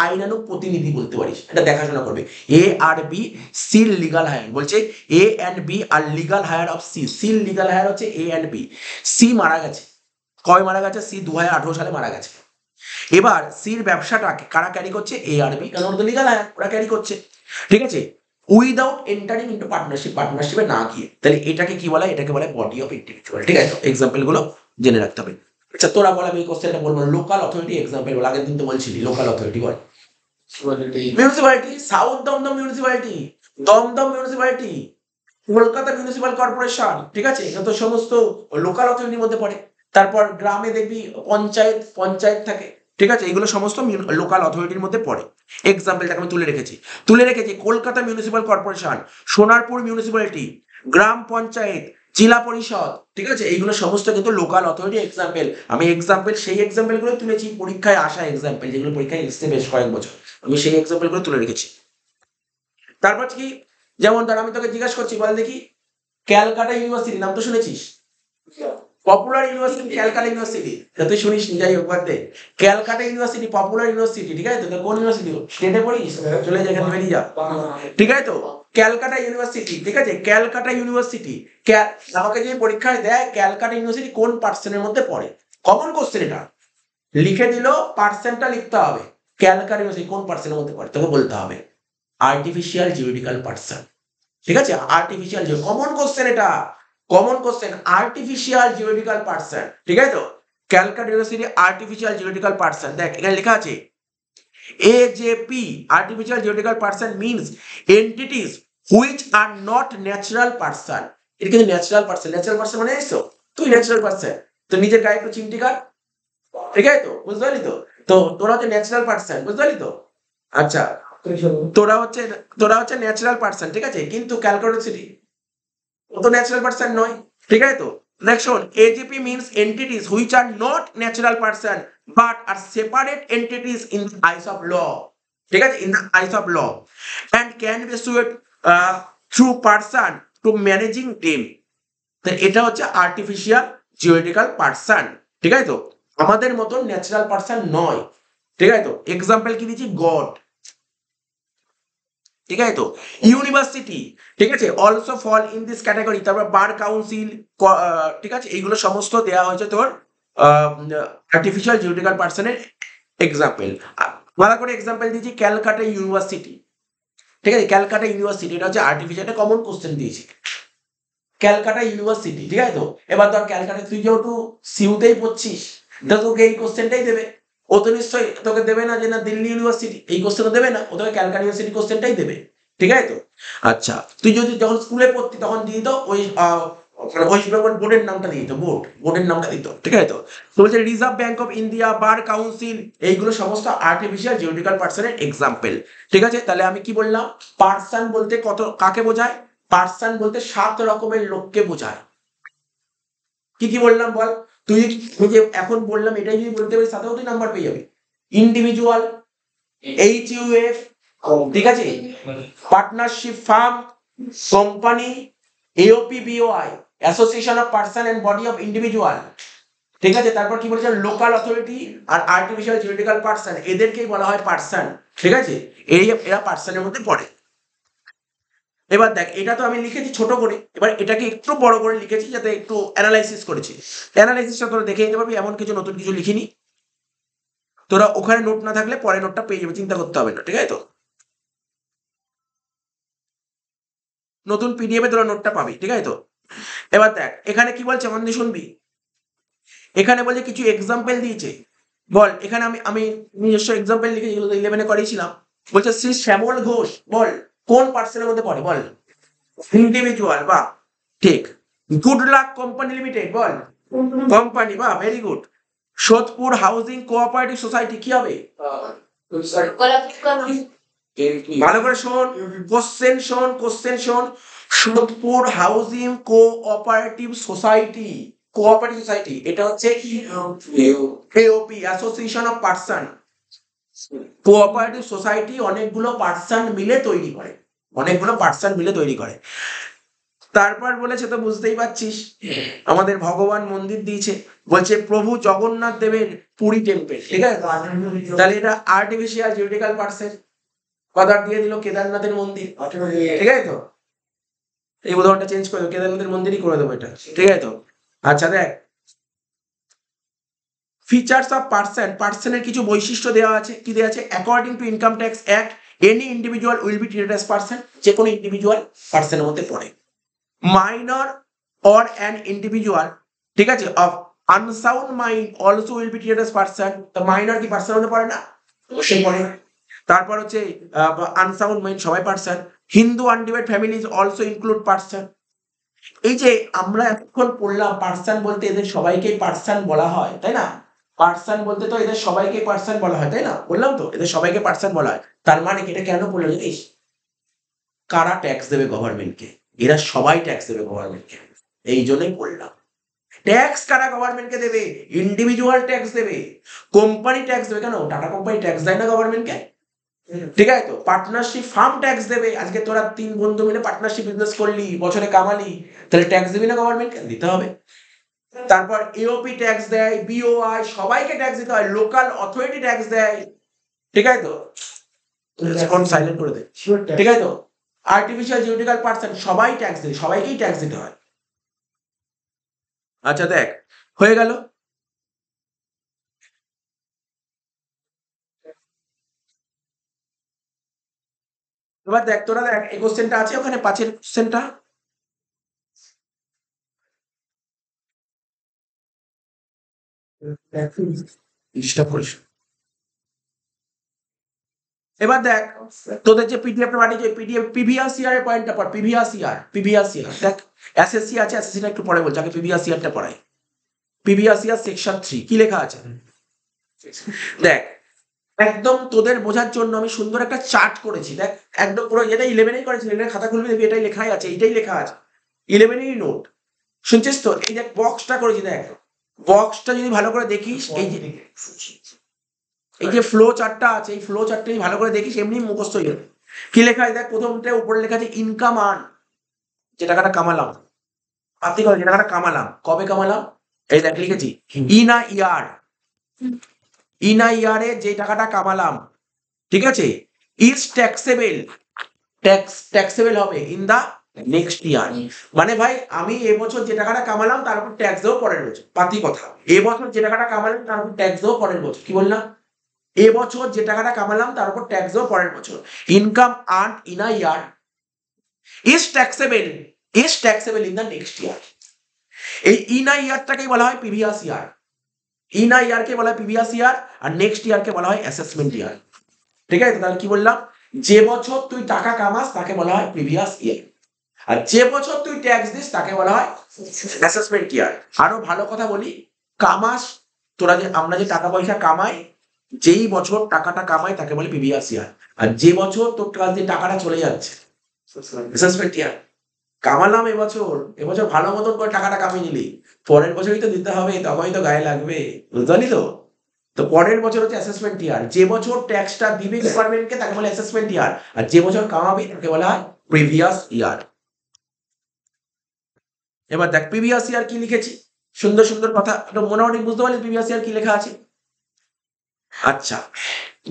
আইনানুগ প্রতিনিধি বলতে পারিস, এটা দেখাশোনা করবে। এ আর বি সিল লিগাল হায়ার, বলছে A and B are legal heir of C, সিল লিগাল হায়ার হচ্ছে এ এন্ড বি। সি মারা গেছে, কবে মারা গেছে? সি 2018 সালে মারা গেছে। এবার সির ব্যবসাটা কারা ক্যারি করছে? এ আর বি, কারণ ওরা তো লিগাল হায়ার, ওরা ক্যারি করছে, ঠিক আছে, উইদাউট এন্টারিং ইন্টু পার্টনারশিপ, পার্টনারশিপে না গিয়ে। তাহলে এটাকে কি বলে? এটাকে বলে বডি অফ ইন্ডিভিজুয়াল, ঠিক আছে? এক্সাম্পল গুলো জেনে রাখতে হবে। আচ্ছা তোরা বল, আমি এই কোশ্চেনটা বলবো, লোকাল অথরিটি এক্সাম্পল বল। আগের দিন তো বলছিলি লোকাল অথরিটি বল। Municipality, south Dumdum municipality, Dumdum municipality, Kolkata municipal corporation, ঠিক আছে, এটা তো সমস্ত লোকাল অথরিটির মধ্যে পড়ে। তারপর গ্রামে দেখবি পঞ্চায়েত, পঞ্চায়েত থাকে, ঠিক আছে, এগুলো সমস্ত লোকাল অথরিটির মধ্যে পড়ে। এক্সাম্পলটাকে আমি তুলে রেখেছি Kolkata municipal corporation, Sonarpur municipality, gram panchayat, zila parishad, ঠিক আছে, এইগুলো সমস্ত কিন্তু লোকাল অথরিটি এক্সাম্পল। আমি এক্সাম্পল, সেই এক্সাম্পল গুলো তুলেছি, পরীক্ষায় আসা এক্সাম্পল, যেগুলো পরীক্ষায় এসছে বেশ কয়েক বছর, আমি সেই এক্সাম্পল গুলো তুলে রেখেছি। তারপর কি, যেমন ধর আমি তোকে জিজ্ঞাসা করছি, বল দেখি ক্যালকাটা ইউনিভার্সিটি নাম তো শুনেছিস? পপুলার ইউনিভার্সিটি ক্যালকাটা ইউনিভার্সিটি, তুই শুনিস নি, যাই হোক বাদ দে। ক্যালকাটা ইউনিভার্সিটি পপুলার ইউনিভার্সিটি, ঠিক আছে তো? কোন ইউনিভার্সিটি? স্টেটে পড়িস, চলে যা, এখানে বেরিয়ে যা, ঠিক আছে তো? ক্যালকাটা ইউনিভার্সিটি, ঠিক আছে, ক্যালকাটা ইউনিভার্সিটি। আমাকে যে পরীক্ষায় দেয় ক্যালকাটা ইউনিভার্সিটি কোন পার্সেন্টের মধ্যে পড়ে, কমন কোশ্চেন এটা, লিখে দিল, পার্সেন্টটা লিখতে হবে, ক্যালকাটা ইউনিভার্সিটি কোন পার্সেন্টের মধ্যে পড়ে তোকে বলতে হবে, আর্টিফিশিয়াল জিওলজিক্যাল পার্সন, ঠিক আছে? আর্টিফিশিয়াল, কমন কোশ্চেন এটা, common question, artificial juridical person, ঠিক আছে তো? Calcutta university artificial juridical person, দেখ এখানে লেখা আছে AJP, artificial geographical person means entities which are not natural person। এটা কিন্তু ন্যাচারাল পার্সন, ন্যাচারাল পার্সন মানে এসো তুই ন্যাচারাল পার্সন, তো নিজের গায়ে একটু চিমটি কাট, ঠিক আছে তো? বুঝতে পারলি তো? তো তোরা হচ্ছে ন্যাচারাল পার্সন, বুঝতে পারলি তো? আচ্ছা, তোরা হচ্ছে ন্যাচারাল পার্সন, ঠিক আছে, কিন্তু ক্যালকাটা সিটি ও তো ন্যাচারাল পার্সন নয়, ঠিক আছে তো? Next one, AGP means entities which are not natural person but are separate entities in the eyes of law, ঠিক আছে, in the eyes of law and can be sued through person to managing them। তো এটা হচ্ছে artificial juridical person, ঠিক আছে তো? আমাদের মতন ন্যাচারাল পার্সন নয়, ঠিক আছে তো? এক্সাম্পল কি দিচ্ছি, গড, ঠিক আছে তো? ইউনিভার্সিটি, ঠিক আছে, also fall in this category. তারপর বার কাউন্সিল, ঠিক আছে, এইগুলো সমস্ত দেওয়া হয়েছে তোর আর্টিফিশিয়াল জিওলজিক্যাল পার্সনের এক্সাম্পল। ভালো করে এক্সাম্পল দিয়েছি ক্যালকাটা ইউনিভার্সিটি, ঠিক আছে, ক্যালকাটা ইউনিভার্সিটি, এটা হচ্ছে আর্টিফিশিয়াল, কমন কোশ্চেন দিয়েছি, ক্যালকাটা ইউনিভার্সিটি, ঠিক আছে তো? এবার ধর ক্যালকাটা, তুই যেহেতু সিউতেই পড়ছিস, তো তোকে এই কোশ্চেনটাই দেবে, ও তো নিশ্চয়ই তোকে দেবে না যে না দিল্লি ইউনিভার্সিটি, এই কোশ্চেনও দেবে না, ও তোকে ক্যালকাটা ইউনিভার্সিটি কোশ্চেনটাই দেবে, ঠিক আছে তো? আচ্ছা, তুই যদি যখন স্কুলে পড়তি তখন দিয়ে দিত ওই ওয়েস্ট বেঙ্গল বোর্ডের নামটা দিয়ে দিত, বোর্ডের নামটা দিত, ঠিক আছে তো? তো বলছে reserve bank of India, bar council, এইগুলো সমস্ত আর্টিফিশিয়াল জিওলজিক্যাল পার্সনের এক্সাম্পল, ঠিক আছে? তাহলে আমি কি বললাম, পার্সন বলতে কাকে বোঝায়? পার্সন বলতে 7 রকমের লোককে বোঝায়। কি কি বললাম বল? তুই যে এখন বললাম এটাই যদি বলতে পারিস সাথেও তুই নাম্বার পেয়ে যাবি। ইন্ডিভিজুয়াল, HUF, ঠিক আছে, partnership firm, company, AOPBOI, association of person and body of individual, ঠিক আছে? তারপর কি বলেছেন, লোকাল অথরিটি আর আর্টিফিশিয়াল জিওলজিক্যাল পার্সন, এদেরকেই বলা হয় পার্সন, ঠিক আছে? এরা পার্সনের মধ্যে পড়ে। এবার দেখ, এটা তো আমি লিখেছি ছোট করে, এবার এটাকে একটু বড় করে লিখেছি যাতে একটু অ্যানালাইসিস করেছি। অ্যানালাইসিসটা তোরা দেখে নিতে পারবি, এমন কিছু নতুন কিছু লিখিনি। তোরা ওখানে নোট না থাকলে পরে নোটটা পেয়ে যাবে, চিন্তা করতে হবে না, ঠিক আছে তো? নতুন PDF-এ তোরা নোটটা পাবি, ঠিক আছে তো? এবার দেখ এখানে কি বলছে, মন দিয়ে শুনবি। এখানে বলছে কিছু এক্সাম্পল দিয়েছে, বল। এখানে আমি নিজস্ব এক্সাম্পল লিখে, যেগুলো 11-এ করিয়েছিলাম। বলছে শ্রী শ্যামল ঘোষ, বল কোন পার্সনের মধ্যে পড়ে, বল। ইন্ডিভিজুয়াল, বাহ, ঠিক। গুড লাক কোম্পানি লিমিটেড, বল কোম্পানি, বাহ, very good. Sodepur housing cooperative society কি হবে? ভালো করে শোন, কোশ্চেন শোন। সোদপুর হাউজিং কোঅপারেটিভ সোসাইটি, এটা হচ্ছে AOP, association of person. Cooperative society অনেকগুলো পার্সন মিলে তৈরি করে, তারপর বলেছে তো বুঝতেই পারছিস, আমাদের ভগবান মন্দির দিয়েছে, বলছে প্রভু জগন্নাথ দেবের পুরী টেম্পল, ঠিক আছে? তাহলে এটা আর্টিফিশিয়াল জিওলজিক্যাল পার্সন, কথা দিয়ে দিল কেদারনাথের মন্দির, ঠিক আছে তো? এই উদাহরণটা চেঞ্জ করে দেবো, কেদারনাথের মন্দিরই করে দেবো এটা, ঠিক আছে তো? আচ্ছা দেখ, ফিচার্স অফ পার্সনের কিছু বৈশিষ্ট্য দেওয়া আছে, কি দেওয়া আছে? According to income tax act, any individual will be treated as person, যে কোনো ইন্ডিভিজুয়াল পার্সনের মধ্যে পড়ে। মাইনর অর অ্যান ইন্ডিভিজুয়াল, ঠিক আছে, of unsound mind also will be treated as person. তো মাইনর কি পার্সনের মধ্যে পড়ে না? অবশ্যই পড়ে। তারপর হচ্ছে আনসাউন্ড মাইন্ড সবাই person. Hindu undivided family is also include person. এই যে আমরা এতক্ষণ পড়লাম পার্সন বলতে এদের সবাইকেই পার্সন বলা হয়, তাই না? পার্সন বলতে তো এদের সবাইকে পার্সন বলা হয়, তাই না? বললাম তো এদের সবাইকে পার্সন বলা হয়। তার মানে এটা কেন বললো জানিস? কারা ট্যাক্স দেবে গভর্নমেন্টকে? এরা সবাই ট্যাক্স দেবে গভর্নমেন্টকে, এই জন্যই বললাম। ট্যাক্স কারা গভর্নমেন্টকে দেবে? ইন্ডিভিজুয়াল ট্যাক্স দেবে, কোম্পানি ট্যাক্স দেবে। কেন? টাটা কোম্পানি ট্যাক্স দেয় না গভর্নমেন্টকে, ঠিক আছে তো? পার্টনারশিপ ফার্ম ট্যাক্স দেবে। আজকে তোরা 3 বন্ধু মিলে পার্টনারশিপ বিজনেস করলি, বছরে কামালি, তাহলে ট্যাক্স দিবি না গভর্নমেন্টকে? দিতে হবে। তারপর এওপি ট্যাক্স দেয়, বিওআই, সবাইকে ট্যাক্স দিতে হয়, লোকাল অথরিটি ট্যাক্স দেয়, ঠিক আছে তো? এখন সাইলেন্ট করে দেয়, ঠিক আছে তো? আর্টিফিশিয়াল জুরিডিক্যাল পার্সন সবাই ট্যাক্স দেয়, সবাইকেই ট্যাক্স দিতে হয়। আচ্ছা দেখ, হয়ে গেল। এবার দেখ তোরা দেখ, এই কোশ্চেনটা আছে ওখানে, 5 কোশ্চেনটা ডিস্টার্ব করিস। এবার দেখ তোদের যে পিডিএফটা পাঠিয়েছে, পিডিএফ প্রিভিয়াস ইয়ারের পয়েন্টটা পড়, প্রিভিয়াস ইয়ার দেখ। এসএসসি আছে, এসএসসিটা একটু পরে বলছি, আগে প্রিভিয়াস ইয়ারটা পড়াই। প্রিভিয়াস ইয়ার সেকশন 3 কি লেখা আছে দেখ। একদম তোদের বোঝার জন্য আমি সুন্দর একটা চার্ট করেছি দেখ, একদম পুরো, এটা 11-এই করেছি, 11-এর খাতা খুলবি দেখবি এটাই লেখাই আছে, এইটাই লেখা আছে, 11-এরই নোট, শুনছিস তো? এই দেখ বক্সটা করেছি, দেখ বক্সটা যদি ভালো করে দেখিস, এই যে ফ্লো চার্টটা আছে, এই ফ্লো চার্টটা যদি ভালো করে দেখিস এমনি মুখস্থ হয়ে যাবে। কি লেখা আছে দেখ, প্রথমটা উপরে লেখা আছে ইনকাম আর্ন, যে টাকাটা কামালাম, আপনি যে টাকাটা কামালাম, কবে কামালাম, এই দেখ লিখেছি in a year, in a ইয়ারে যে টাকাটা কামালাম, ঠিক আছে, ইজ ট্যাক্সেবল, ট্যাক্সেবল হবে ইন দা নেক্সট ইয়ার। মানে ভাই আমি এবছর যে টাকাটা কামালাম তার উপর ট্যাক্স দেবো পরের বছর, পাতি কথা। এবছর যে টাকাটা কামালাম তার উপর ট্যাক্স দেবো পরের বছর, কি বললাম? এবছর যে টাকাটা কামালাম তার উপর ট্যাক্স দেবো পরের বছর। Income earn in a year is taxable, in the next year. এই ইন আ ইয়ারটাকেই বলা হয় প্রিভিয়াস ইয়ার, ইন আ ইয়ারকে বলা হয় প্রিভিয়াস ইয়ার, আর নেক্সট ইয়ারকে বলা হয় অ্যাসেসমেন্ট ইয়ার, ঠিক আছে? তাহলে কি বললাম, যে বছর তুই টাকা কামাস তাকে বলা হয় প্রিভিয়াস ইয়ার, আর যে বছর তুই ট্যাক্স দিস তাকে বলা হয় অ্যাসেসমেন্ট ইয়ার। আরো ভালো কথা বলি, কামাস, তোরা যে, আমরা যে টাকা পয়সা কামাই, যেই বছর টাকাটা কামাই তাকে বলে প্রিভিয়াস ইয়ার, আর যে বছর তোর কাছ দিয়ে টাকাটা চলে যাচ্ছে অ্যাসেসমেন্ট ইয়ার। কামালাম এবছর, এবছর ভালো মতন করে টাকাটা কামিয়ে নিলি, পরের বছরই তো দিতে হবে, তখনই তো গায়ে লাগবে, বুঝতে পারলি তো? তো পরের বছর হচ্ছে অ্যাসেসমেন্ট ইয়ার, যে বছর ট্যাক্সটা দিবি ডিপার্টমেন্টকে তাকে বলে অ্যাসেসমেন্ট ইয়ার, আর যে বছর কামাবি তাকে বলা হয় প্রিভিয়াস ইয়ার। এবার দেখ প্রিভিয়াস ইয়ার কি লিখেছি, সুন্দর সুন্দর কথা, মোটামুটি বুঝতে পারলি প্রিভিয়াস ইয়ার কি লেখা আছে? আচ্ছা,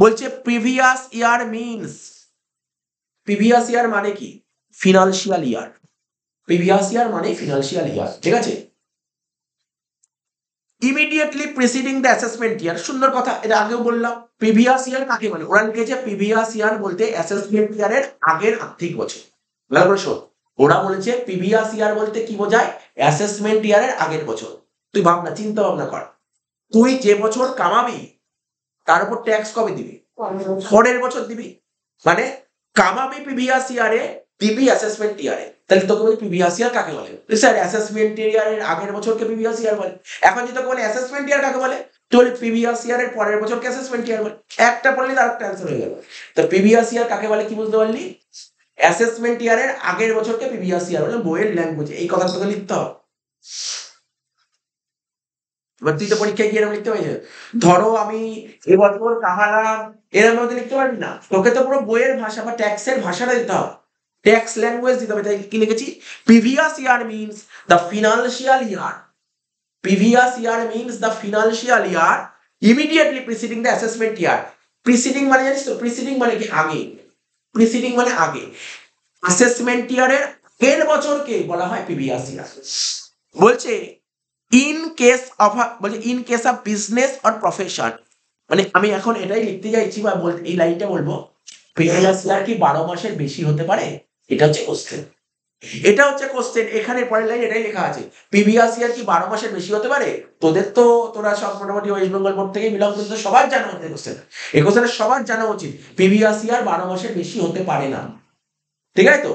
বলছে প্রিভিয়াস ইয়ার মিনস, প্রিভিয়াস ইয়ার মানে কি? ফিনান্সিয়াল ইয়ার, প্রিভিয়াস ইয়ার মানে ফিনান্সিয়াল ইয়ার, ঠিক আছে? ইমিডিয়েটলি প্রিসিডিং দ্য অ্যাসেসমেন্ট ইয়ার, সুন্দর কথা, এটা আগেও বললাম। প্রিভিয়াস ইয়ার কাকে বলে? ওরা লিখেছে প্রিভিয়াস ইয়ার বলতে অ্যাসেসমেন্ট ইয়ারের আগের আর্থিক বছর। ভালো করে শোন, ওরা বলেছে প্রিভিয়াস ইয়ার বলতে কি বোঝায়, অ্যাসেসমেন্ট ইয়ারের আগের বছর। তুই ভাবনা, চিন্তা ভাবনা কর, তুই যে বছর কামাবি তার উপর ট্যাক্স কবে দিবি? পরের বছর দিবি। মানে কামাবি প্রিভিয়াস ইয়ারে, দিবি অ্যাসেসমেন্ট ইয়ারে, তাহলে তোকে বলি প্রিভিয়াস ইয়ার কাকে বলে? স্যার অ্যাসেসমেন্ট ইয়ারের আগের বছরকে প্রিভিয়াস ইয়ার বলে। এখন যদি তোকে বলে অ্যাসেসমেন্ট ইয়ার কাকে বলে, তুই বলি প্রিভিয়াস ইয়ারের পরের বছরকে অ্যাসেসমেন্ট ইয়ার বলে। একটা পড়লি তার একটা অ্যান্সার হয়ে গেল। তো প্রিভিয়াস ইয়ার কাকে বলে কি বুঝতে পারলি? অ্যাসেসমেন্ট ইয়ারের আগের বছরকে প্রিভিয়াস ইয়ার বলে, বইয়ের ল্যাঙ্গুয়েজ, এই কথা তোকে লিখতে হবে। এবার তুই তো পরীক্ষায় গিয়ে এরকম লিখতে পারবি, ধরো আমি এবছর কামালাম, এরকম মধ্যে লিখতে পারবি না, তোকে তো পুরো বইয়ের ভাষা বা ট্যাক্সের ভাষাটা দিতে হবে, ট্যাক্স ল্যাঙ্গুয়েজ দিতে হবে। তাই কি লিখেছি, previous year means the financial year, previous year means the financial year immediately preceding the assessment year. Preceding মানে জানিস তো, প্রিসিডিং মানে কি? আগে, প্রিসিডিং মানে আগে, অ্যাসেসমেন্ট ইয়ারের আগের বছরকে বলা হয় প্রিভিয়াস ইয়ার। বলছে ইন কেস অফ, বলছে in case of business or profession, মানে আমি এখন এটাই লিখতে চাইছি বা বলতে, এই লাইনটা বলবো, প্রিভিয়াস ইয়ার কি 12 মাসের বেশি হতে পারে? এটা হচ্ছে কোশ্চেন, এটা হচ্ছে কোশ্চেন। এখানে পরের লাইন এটাই লেখা আছে, প্রিভিয়াস ইয়ার কি 12 মাসের বেশি হতে পারে? তোদের তো, তোরা সব মোটামুটি ওয়েস্ট বেঙ্গল বোর্ড থেকে বিলং করতে, সবার জানা উচিত কোশ্চেন, এই কোশ্চেনের সবার জানা উচিত প্রিভিয়াস ইয়ার 12 মাসের বেশি হতে পারে না, ঠিক আছে তো?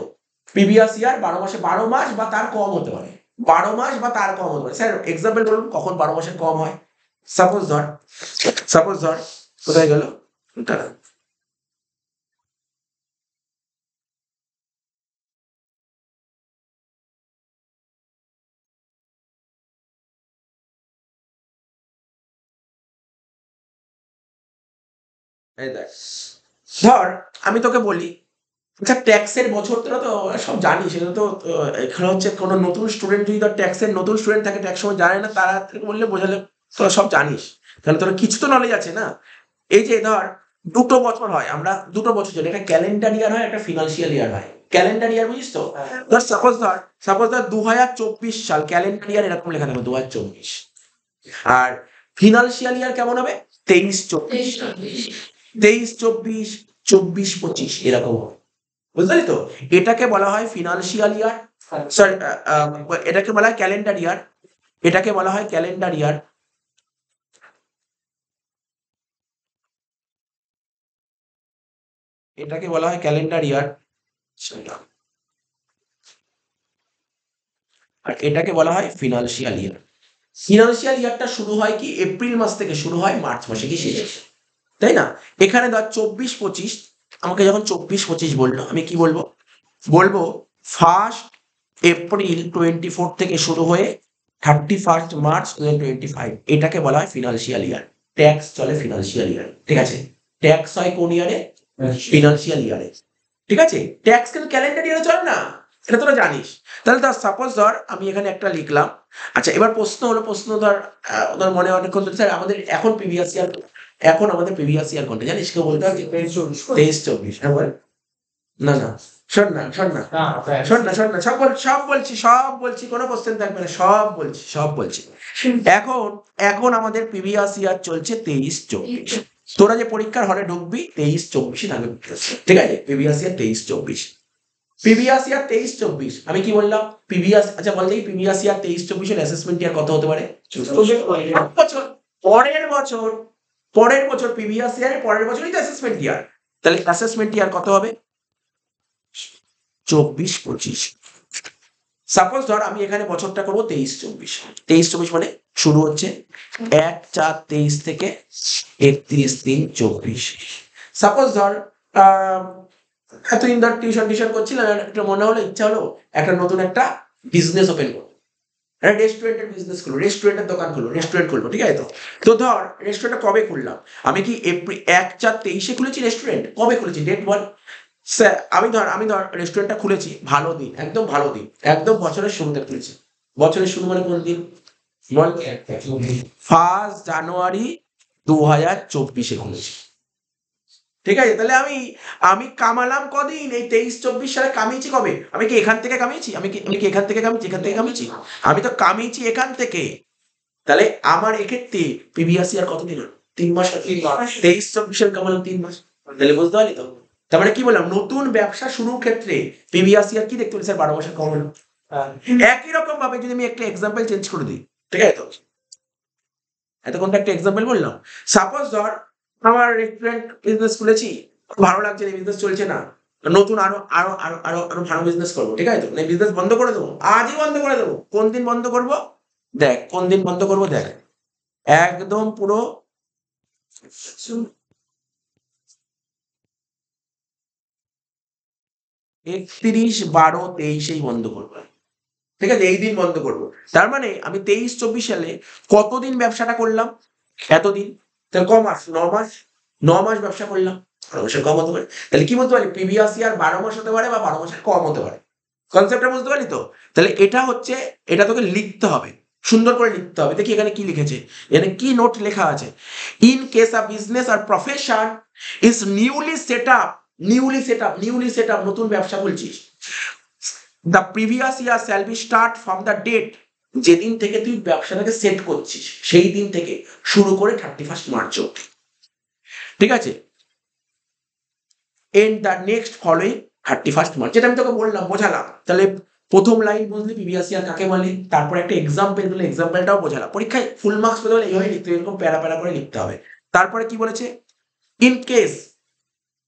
প্রিভিয়াস ইয়ার 12 মাসে, 12 মাস বা তার কম হতে পারে, 12 মাস বা তার কম হতে পারে। স্যার এক্সাম্পল বলুন কখন 12 মাসের কম হয়? সাপোজ ধর, কোথায় গেল, দাঁড়া। এই দেখ, ধর আমি তোকে বলি আচ্ছা, ট্যাক্সের বছর তোরা তো সব জানিস, সেটা তো এখানে হচ্ছে কোনো নতুন স্টুডেন্ট যদি ধর ট্যাক্সের নতুন স্টুডেন্ট থাকে, ট্যাক্স সময় জানে না, তারা বললে বোঝালে তোরা সব জানিস, তাহলে তোরা কিছু তো নলেজ আছে না। এই যে ধর দুটো বছর হয়, আমরা দুটো বছর চলে, একটা ক্যালেন্ডার ইয়ার হয়, একটা ফিনান্সিয়াল ইয়ার হয়। ক্যালেন্ডার ইয়ার বুঝিস তো? ধর সাপোজ ধর 2024 সাল ক্যালেন্ডার ইয়ার এরকম লেখা থাকবে 2024, আর ফিনান্সিয়াল ইয়ার কেমন হবে 23-24, 23-24, 24-25 এরকম হবে, বুঝলি তো? এটাকে বলা হয় ফিনান্সিয়াল ইয়ার, সরি, এটাকে বলা হয় ক্যালেন্ডার ইয়ার, এটাকে বলা হয় ক্যালেন্ডার ইয়ার, এটাকে বলা হয় ক্যালেন্ডার ইয়ার, আর এটাকে বলা হয় ফিনান্সিয়াল ইয়ার। ফিনান্সিয়াল ইয়ারটা শুরু হয় কি এপ্রিল মাস থেকে শুরু হয়, মার্চ মাসে কি শেষ, তাই না? এখানে ধর 24-25, আমাকে যখন 24-25 বললো, আমি কি বলবো? বলবো 1 এপ্রিল 24 থেকে শুরু হয়ে 31 মার্চ 2025, এটাকে বলা হয় ফিনান্সিয়াল ইয়ার। ট্যাক্স চলে ফিনান্সিয়াল ইয়ার, ঠিক আছে? ট্যাক্স হয় কোন ইয়ারে? ফিনান্সিয়াল ইয়ারে, ঠিক আছে? ট্যাক্স কিন্তু ক্যালেন্ডার ইয়ারে চলে না, এটা তোরা জানিস। তাহলে ধর সাপোজ ধর আমি এখানে একটা লিখলাম। আচ্ছা, এবার প্রশ্ন ধর ধর মনে অনেকক্ষণ ধরে, স্যার আমাদের এখন প্রিভিয়াস ইয়ার, এখন আমাদের প্রিভিয়াস ইয়ার কোনটা জানিস? কেউ বলতে হবে 23-24, হ্যাঁ বল। না না, শোন না সব বলছি, কোনো কোশ্চেন থাকবে না, সব বলছি। এখন এখন আমাদের প্রিভিয়াস ইয়ার চলছে 23-24, তোরা যে পরীক্ষার হলে ঢুকবি 23-24 থাকবে, ঠিক আছে? প্রিভিয়াস ইয়ার 23-24, প্রিভিয়াস ইয়ার 23-24, আমি কি বললাম? প্রিভিয়াস, আচ্ছা বল দেখি, প্রিভিয়াস ইয়ার 23-24 এর অ্যাসেসমেন্ট ইয়ার কত হতে পারে? বছর, পরের বছর প্রিভিয়াস ইয়ারের পরের বছরই তো অ্যাসেসমেন্ট ইয়ার, তাহলে অ্যাসেসমেন্ট ইয়ার কত হবে? 24-25। সাপোজ ধর আমি এখানে বছরটা করবো 23-24 মানে শুরু হচ্ছে 1/4/23 থেকে 31/3/24। সাপোজ ধর এতদিন ধর টিউশন করছিলাম, একটা মনে হলো, ইচ্ছা হলো একটা নতুন একটা বিজনেস ওপেন করবো, একটা রেস্টুরেন্টের বিজনেস করবো, রেস্টুরেন্টের দোকান খুলবো, রেস্টুরেন্ট খুলবো, ঠিক আছে? তো ধর রেস্টুরেন্টটা কবে খুললাম? আমি কি এপ্রিল 1/4/23 খুলেছি রেস্টুরেন্ট? কবে খুলেছি, ডেট বল। স্যার আমি ধর রেস্টুরেন্টটা খুলেছি, ভালো দিন, একদম ভালো দিন, একদম বছরের শুরুতে খুলেছি। বছরের শুরু মানে কোন দিন বল? 1 জানুয়ারি 2024 খুলেছি, ঠিক আছে? তাহলে আমি কামালাম কদিন? এই 23-24 সালে কামিয়েছি কবে? আমি কি এখান থেকে কামিয়েছি? আমি কি এখান থেকে কামিয়েছি? আমি তো কামিয়েছি এখান থেকে। তাহলে আমার এক্ষেত্রে প্রিভিয়াস ইয়ার কত দিন? 3 মাস। 23-24 কামালাম 3 মাস, তাহলে বুঝতে পারলি তো? তার মানে কি বললাম, নতুন ব্যবসা শুরুর ক্ষেত্রে প্রিভিয়াস ইয়ার কি দেখতে হবে স্যার? 12 মাসের কম হলো। একই রকম ভাবে যদি আমি একটা এক্সাম্পল চেঞ্জ করে দিই, ঠিক আছে? তো এতক্ষণ একটা এক্সাম্পল বললাম। সাপোজ ধর আমার রেস্টুরেন্ট বিজনেস খুলেছি, ভালো লাগছে না, বিজনেস চলছে না, নতুন আরো আরো আরো আরো আরো ভালো বিজনেস করবো, ঠিক আছে? তো বিজনেস বন্ধ করে দেবো, আজই বন্ধ করে দেবো। কোন দিন বন্ধ করবো? দেখ কোন দিন বন্ধ করবো, দেখ একদম পুরো 31/12/23 বন্ধ করবো, ঠিক আছে? এই দিন বন্ধ করবো। তার মানে আমি 23-24 সালে কতদিন ব্যবসাটা করলাম? এতদিন, তাহলে ক মাস? 9 মাস। 9 মাস ব্যবসা করলাম, 12 মাসের কম হতে পারে। তাহলে কি বলতে পারি? প্রিভিয়াস ইয়ার 12 মাস হতে পারে বা 12 মাসের কম হতে পারে। কনসেপ্টটা বুঝতে পারলি তো? তাহলে এটা হচ্ছে, এটা তোকে লিখতে হবে, সুন্দর করে লিখতে হবে। দেখি এখানে কি লিখেছে, এখানে কি নোট লেখা আছে। In case a business or profession is newly set up, নতুন ব্যবসা বলছিস, the previous year shall be start from the date, যেদিন থেকে তুই ব্যবসাটাকে সেট করছিস সেই দিন থেকে শুরু করে 31 মার্চ অব্দি, ঠিক আছে? And the next following 31 March, যেটা আমি তোকে বললাম, বোঝালাম। তাহলে প্রথম লাইন বুঝলি প্রিভিয়াস ইয়ার কাকে বলে, তারপর একটা এক্সাম্পল দিলে এক্সাম্পলটাও বোঝালাম। পরীক্ষায় ফুল মার্কস পেতে হলে এইভাবে লিখতে হবে, এরকম প্যারা প্যারা করে লিখতে হবে। তারপরে কি বলেছে? In case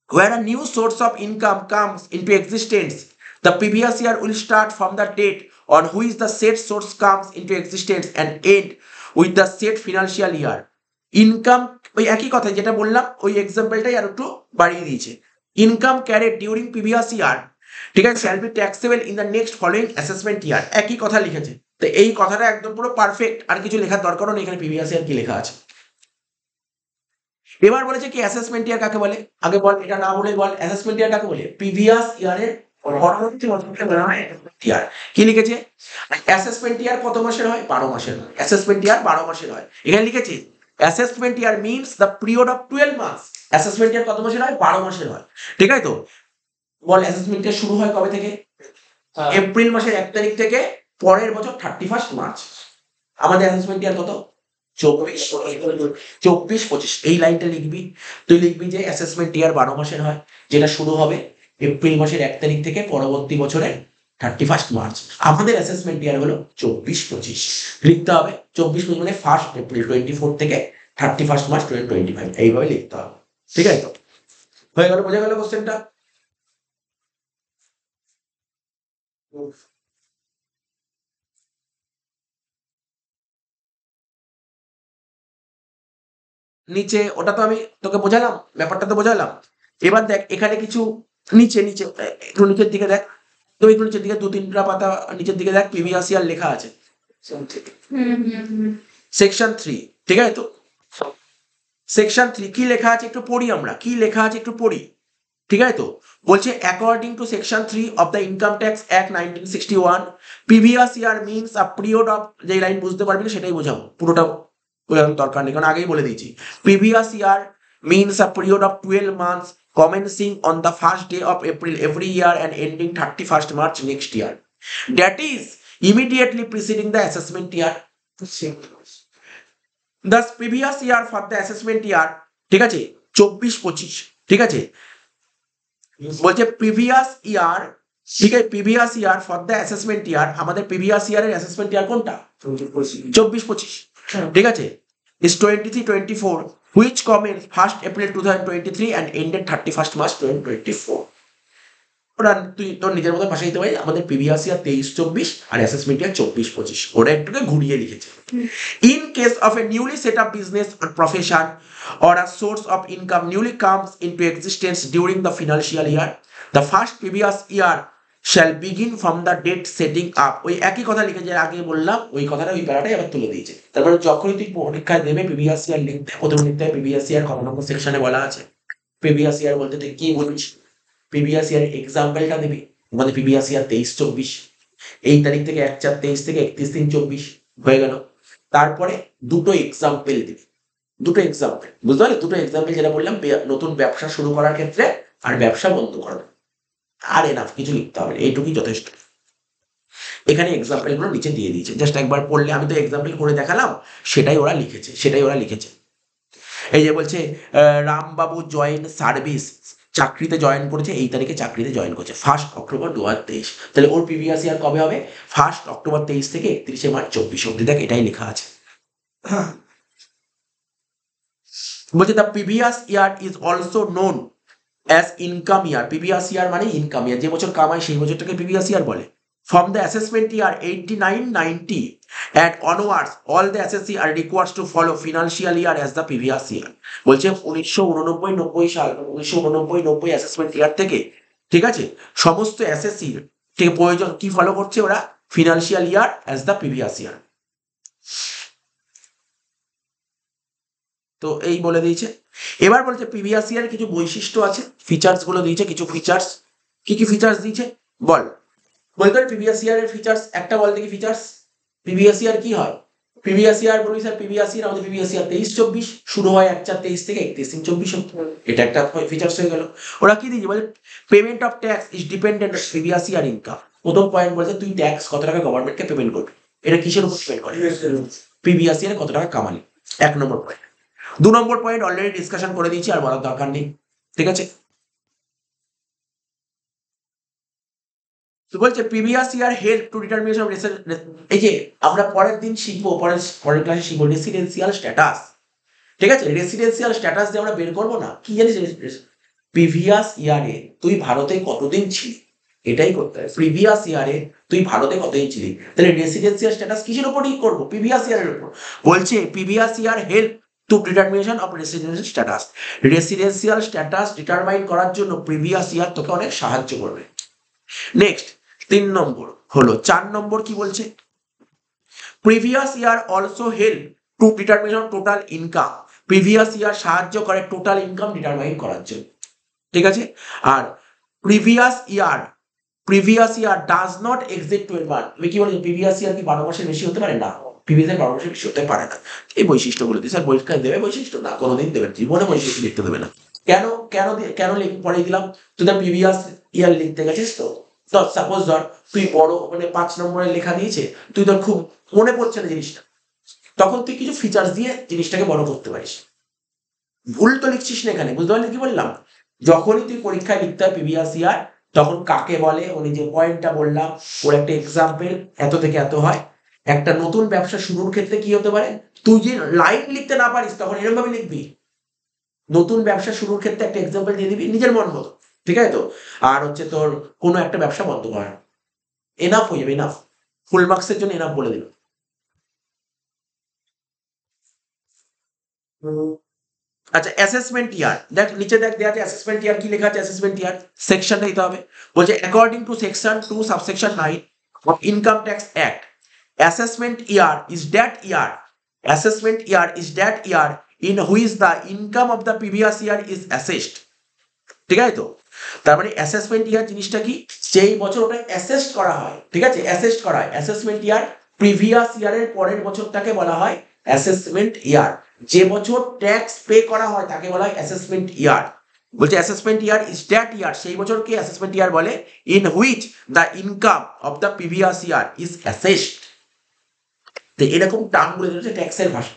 where a new source of income comes into existence, the previous year will start from the date on which the said source comes into existence and end with the said financial year. Income ওই একই কথা যেটা বললাম, ওই এক্সাম্পলটাই আর একটু বাড়িয়ে দিয়েছে। Income carried during previous year, ঠিক আছে, shall be taxable in the next following assessment ইয়ার। একই কথা লিখেছে, তো এই কথাটা একদম পুরো পারফেক্ট, আর কিছু লেখার দরকারও নেই। এখানে প্রিভিয়াস ইয়ার কি লেখা আছে। এবার বলেছে কি অ্যাসেসমেন্ট ইয়ার কাকে বলে, আগে বল, এটা না বলে বল অ্যাসেসমেন্ট ইয়ার কাকে বলে, প্রিভিয়াস ইয়ারের পরবর্তী বছরকে বলা হয় অ্যাসেসমেন্ট ইয়ার। কি লিখেছে, অ্যাসেসমেন্ট ইয়ার কত মাসের হয়, 12 মাসের হয়, অ্যাসেসমেন্ট ইয়ার 12 মাসের হয়। এখানে লিখেছে assessment year means the period of 12 months, assessment ইয়ার কত মাসের হয়, 12 মাসের হয়, ঠিক আছে তো। বল অ্যাসেসমেন্ট ইয়ার শুরু হয় কবে থেকে, এপ্রিল মাসের 1 তারিখ থেকে পরের বছর 31 মার্চ। আমাদের অ্যাসেসমেন্ট ইয়ার কত, 24-25 এই লাইনটা লিখবি। তুই লিখবি যে অ্যাসেসমেন্ট ইয়ার 12 মাসের হয়, যেটা শুরু হবে এপ্রিল মাসের 1 তারিখ থেকে পরবর্তী বছরের 31 মার্চ। আমাদের অ্যাসেসমেন্ট ইয়ার হলো 24-25 লিখতে হবে। 24-25 মানে 1 এপ্রিল 24 থেকে 31 মার্চ 2025, এইভাবে লিখতে হবে, ঠিক আছে তো। হয়ে গেল, বোঝা গেল কোশ্চেনটা। নিচে ওটা তো আমি তোকে বোঝালাম, ব্যাপারটা তো বোঝালাম। এবার দেখ এখানে কিছু নিচে নিচে একটু নিচের দিকে দেখ, তো একটু নিচের দিকে 2-3টা পাতা নিচের দিকে দেখ, প্রিভিয়াস ইয়ার লেখা আছে সেকশন 3, ঠিক আছে তো। সেকশন 3 কি লেখা আছে একটু পড়ি আমরা, কি লেখা আছে একটু পড়ি, ঠিক আছে তো। বলছে according to section 3 of the income tax act 1961, previous year means a period of, যে লাইন বুঝতে পারবি না সেটাই বোঝাবো, পুরোটা বোঝানোর দরকার নেই কারণ আগেই বলে দিয়েছি। Previous year means a period of 12 months commencing on the first day of April every year and ending 31st March next year. That is immediately preceding the assessment year. The previous year for the assessment year, ঠিক আছে, 24-25, ঠিক আছে। বলছে previous ইয়ার, ঠিক আছে, previous year for the assessment ইয়ার, আমাদের previous ইয়ারের assessment ইয়ার কোনটা, 24-25, ঠিক আছে। is 23-24 which commenced 1st April 2023 and ended 31st March 2024. ওরা তুই তোর নিজের মতো ভাষা দিতে পারি, আমাদের প্রিভিয়াস ইয়ার 23-24 আর অ্যাসেসমেন্ট ইয়ার 24-25, ওরা একটুকে ঘুরিয়ে লিখেছে। In case of A newly set up business or profession or a source of income newly comes into existence during the financial year, the first previous year shall begin from the date setting up. ওই একই কথা লিখে যে আগে বললাম ওই কথাটা, ওই প্যারাটাই আবার তুলে দিয়েছে। তারপরে যখনই তুই পরীক্ষায় দেবে প্রিভিয়াস ইয়ার লিখতে, প্রথমে লিখতে হবে প্রিভিয়াস ইয়ার কত নম্বর সেকশনে বলা আছে। প্রিভিয়াস ইয়ার বলতে তুই কি বলিস, প্রিভিয়াস ইয়ার এক্সাম্পলটা দিবি, আমাদের প্রিভিয়াস ইয়ার 23-24, এই তারিখ থেকে 1/4-23 থেকে 31-3-24 হয়ে গেল। তারপরে দুটো এক্সাম্পল দিবি, দুটো এক্সাম্পল, বুঝতে পারলে, দুটো এক্সাম্পল যেটা বললাম নতুন ব্যবসা শুরু করার ক্ষেত্রে আর ব্যবসা বন্ধ করার, আর এনাফ কিছু লিখতে হবে, এইটুকুই যথেষ্ট। এখানে এক্সাম্পল গুলো নিচে দিয়ে দিয়েছে, জাস্ট একবার পড়লে, আমি তো এক্সাম্পল করে দেখালাম, সেটাই ওরা লিখেছে, সেটাই ওরা লিখেছে। এই যে বলছে রামবাবু জয়েন সার্ভিস, চাকরিতে জয়েন করেছে, এই তারিখে চাকরিতে জয়েন করছে 1 অক্টোবর 2023, তাহলে ওর প্রিভিয়াস ইয়ার কবে হবে, 1 অক্টোবর 23 থেকে 31 মার্চ 24 অব্দি, দেখ এটাই লেখা আছে। বলছে the previous year is also known as income year, previous year মানে ইনকাম ইয়ার, যে বছর কামায় সেই বছরটাকে প্রিভিয়াস ইয়ার বলে। From the assessment year 89-90 and onwards, all the assessee are required to follow financial year as the previous year. বলছে 1989-90 সাল, 1989-90 assessment ইয়ার থেকে, ঠিক আছে, সমস্ত অ্যাসেসি ঠিক প্রয়োজন কি ফলো করছে ওরা, financial year as the previous ইয়ার। তো এই বলে দিয়েছে। এবার বলছে প্রিভিয়াস ইয়ার কিছু বৈশিষ্ট্য আছে, ফিচার্স গুলো দিয়েছে, কিছু ফিচার্স, কি কি ফিচার্স দিয়েছে বল, বলতে পারি প্রিভিয়াস ইয়ারের ফিচার্স একটা বল দেখি। ফিচার্স প্রিভিয়াস ইয়ার কি হয়, প্রিভিয়াস ইয়ার বলবি স্যার প্রিভিয়াস ইয়ার, আমাদের প্রিভিয়াস ইয়ার 23-24 শুরু হয় 1/4-23 থেকে 31-24, এটা একটা ফিচার্স হয়ে গেল। ওরা কি দিয়েছে বলে payment of tax is dependent on previous year income. প্রথম পয়েন্ট বলছে তুই ট্যাক্স কত টাকা গভর্নমেন্টকে পেমেন্ট করবি, এটা কিসের উপর ডিপেন্ড করে, প্রিভিয়াস ইয়ারে কত টাকা কামালি, 1 নম্বর পয়েন্ট। 2 নম্বর পয়েন্ট অলরেডি ডিসকাশন করে দিয়েছি, আর বলার দরকার নেই, ঠিক আছে। তো বলছে previous year help to determination, এই যে আমরা পরের দিন শিখবো, পরের ক্লাসে শিখবো রেসিডেন্সিয়াল স্ট্যাটাস, ঠিক আছে। রেসিডেন্সিয়াল স্ট্যাটাস দিয়ে আমরা বের করবো না, কি জানিস, প্রিভিয়াস ইয়ারে তুই ভারতে কতদিন ছিলি, এটাই করতে হবে। প্রিভিয়াস ইয়ারে তুই ভারতে কতদিন ছিলি, তাহলে রেসিডেন্সিয়াল স্ট্যাটাস কিসের উপরই করবো, প্রিভিয়াস ইয়ারের উপর। বলছে previous year help to determination of residential status, residential status determine করার জন্য প্রিভিয়াস ইয়ার তোকে অনেক সাহায্য করবে। নেক্সট 3 নম্বর হলো, 4 নম্বর কি বলছে, previous year also help to determination total income, previous year সাহায্য করে টোটাল ইনকাম ডিটারমাইন করার জন্য, ঠিক আছে। আর previous year does not exit 12 month. তুমি কি বলো প্রিভিয়াস ইয়ার কি 12 মাসের বেশি হতে পারে? না, প্রিভিয়াস ইয়ার 12 মাসের বেশি হতে পারে না। এই বৈশিষ্ট্যগুলো দিয়ে স্যার পরীক্ষায় দেবে বৈশিষ্ট্য? না, কোনোদিন দেবে না, জীবনে বৈশিষ্ট্য লিখতে দেবে না। কেন কেন কেন পরে দিলাম? তুই তো প্রিভিয়াস ইয়ার লিখতে গেছিস, তো সাপোজ ধর তুই বড় মানে 5 নম্বরের লেখা দিয়েছে, তুই তোর খুব মনে পড়ছে না জিনিসটা, তখন তুই কিছু ফিচার্স দিয়ে জিনিসটাকে বড় করতে পারিস। ভুল তো লিখছিস না এখানে, বুঝতে পারলি কি বললাম? যখনই তুই পরীক্ষায় লিখতে হয় প্রিভিয়াস ইয়ার, তখন কাকে বলে, উনি যে পয়েন্টটা বললাম ওর একটা এক্সাম্পল, এত থেকে এত হয়। একটা নতুন ব্যবসা শুরুর ক্ষেত্রে কি হতে পারে, তুই যে লাইন লিখতে না পারিস তখন এরকম ভাবে লিখবি। নতুন ব্যবসা শুরুর ক্ষেত্রে একটা এক্সাম্পল দিয়ে দিবি নিজের মন মতো, ঠিক আছে তো। আর হচ্ছে তোর কোনো একটা ব্যবসা বন্ধ করা, এনাফ হয়ে যাবে, এনাফ। ফুল মার্কসের জন্য এনাফ বলে দিল। আচ্ছা, অ্যাসেসমেন্ট ইয়ার দেখ, নিচে দেখ দেওয়া আছে অ্যাসেসমেন্ট ইয়ার, কি লেখা আছে অ্যাসেসমেন্ট ইয়ার, সেকশনটা দিতে হবে। বলছে according to section 2 subsection 9 of income tax act, assessment year is that year in which the income of the previous year is assessed. ঠিক আছে তো? তার মানে অ্যাসেসমেন্ট ইয়ার জিনিসটা কি, যেই বছর ওটা অ্যাসেসড করা হয়, ঠিক আছে, অ্যাসেসড করা হয় অ্যাসেসমেন্ট ইয়ার, প্রিভিয়াস ইয়ারের পরের বছরটাকে বলা হয় অ্যাসেসমেন্ট ইয়ার। যে বছর ট্যাক্স পে করা হয় তাকে বলা হয় অ্যাসেসমেন্ট ইয়ার। বলছে assessment year is that year, সেই বছরকে অ্যাসেসমেন্ট ইয়ার বলে, in which the income of the previous year is assessed. তো এরকম টার্মগুলো হচ্ছে ট্যাক্সের ভাষা,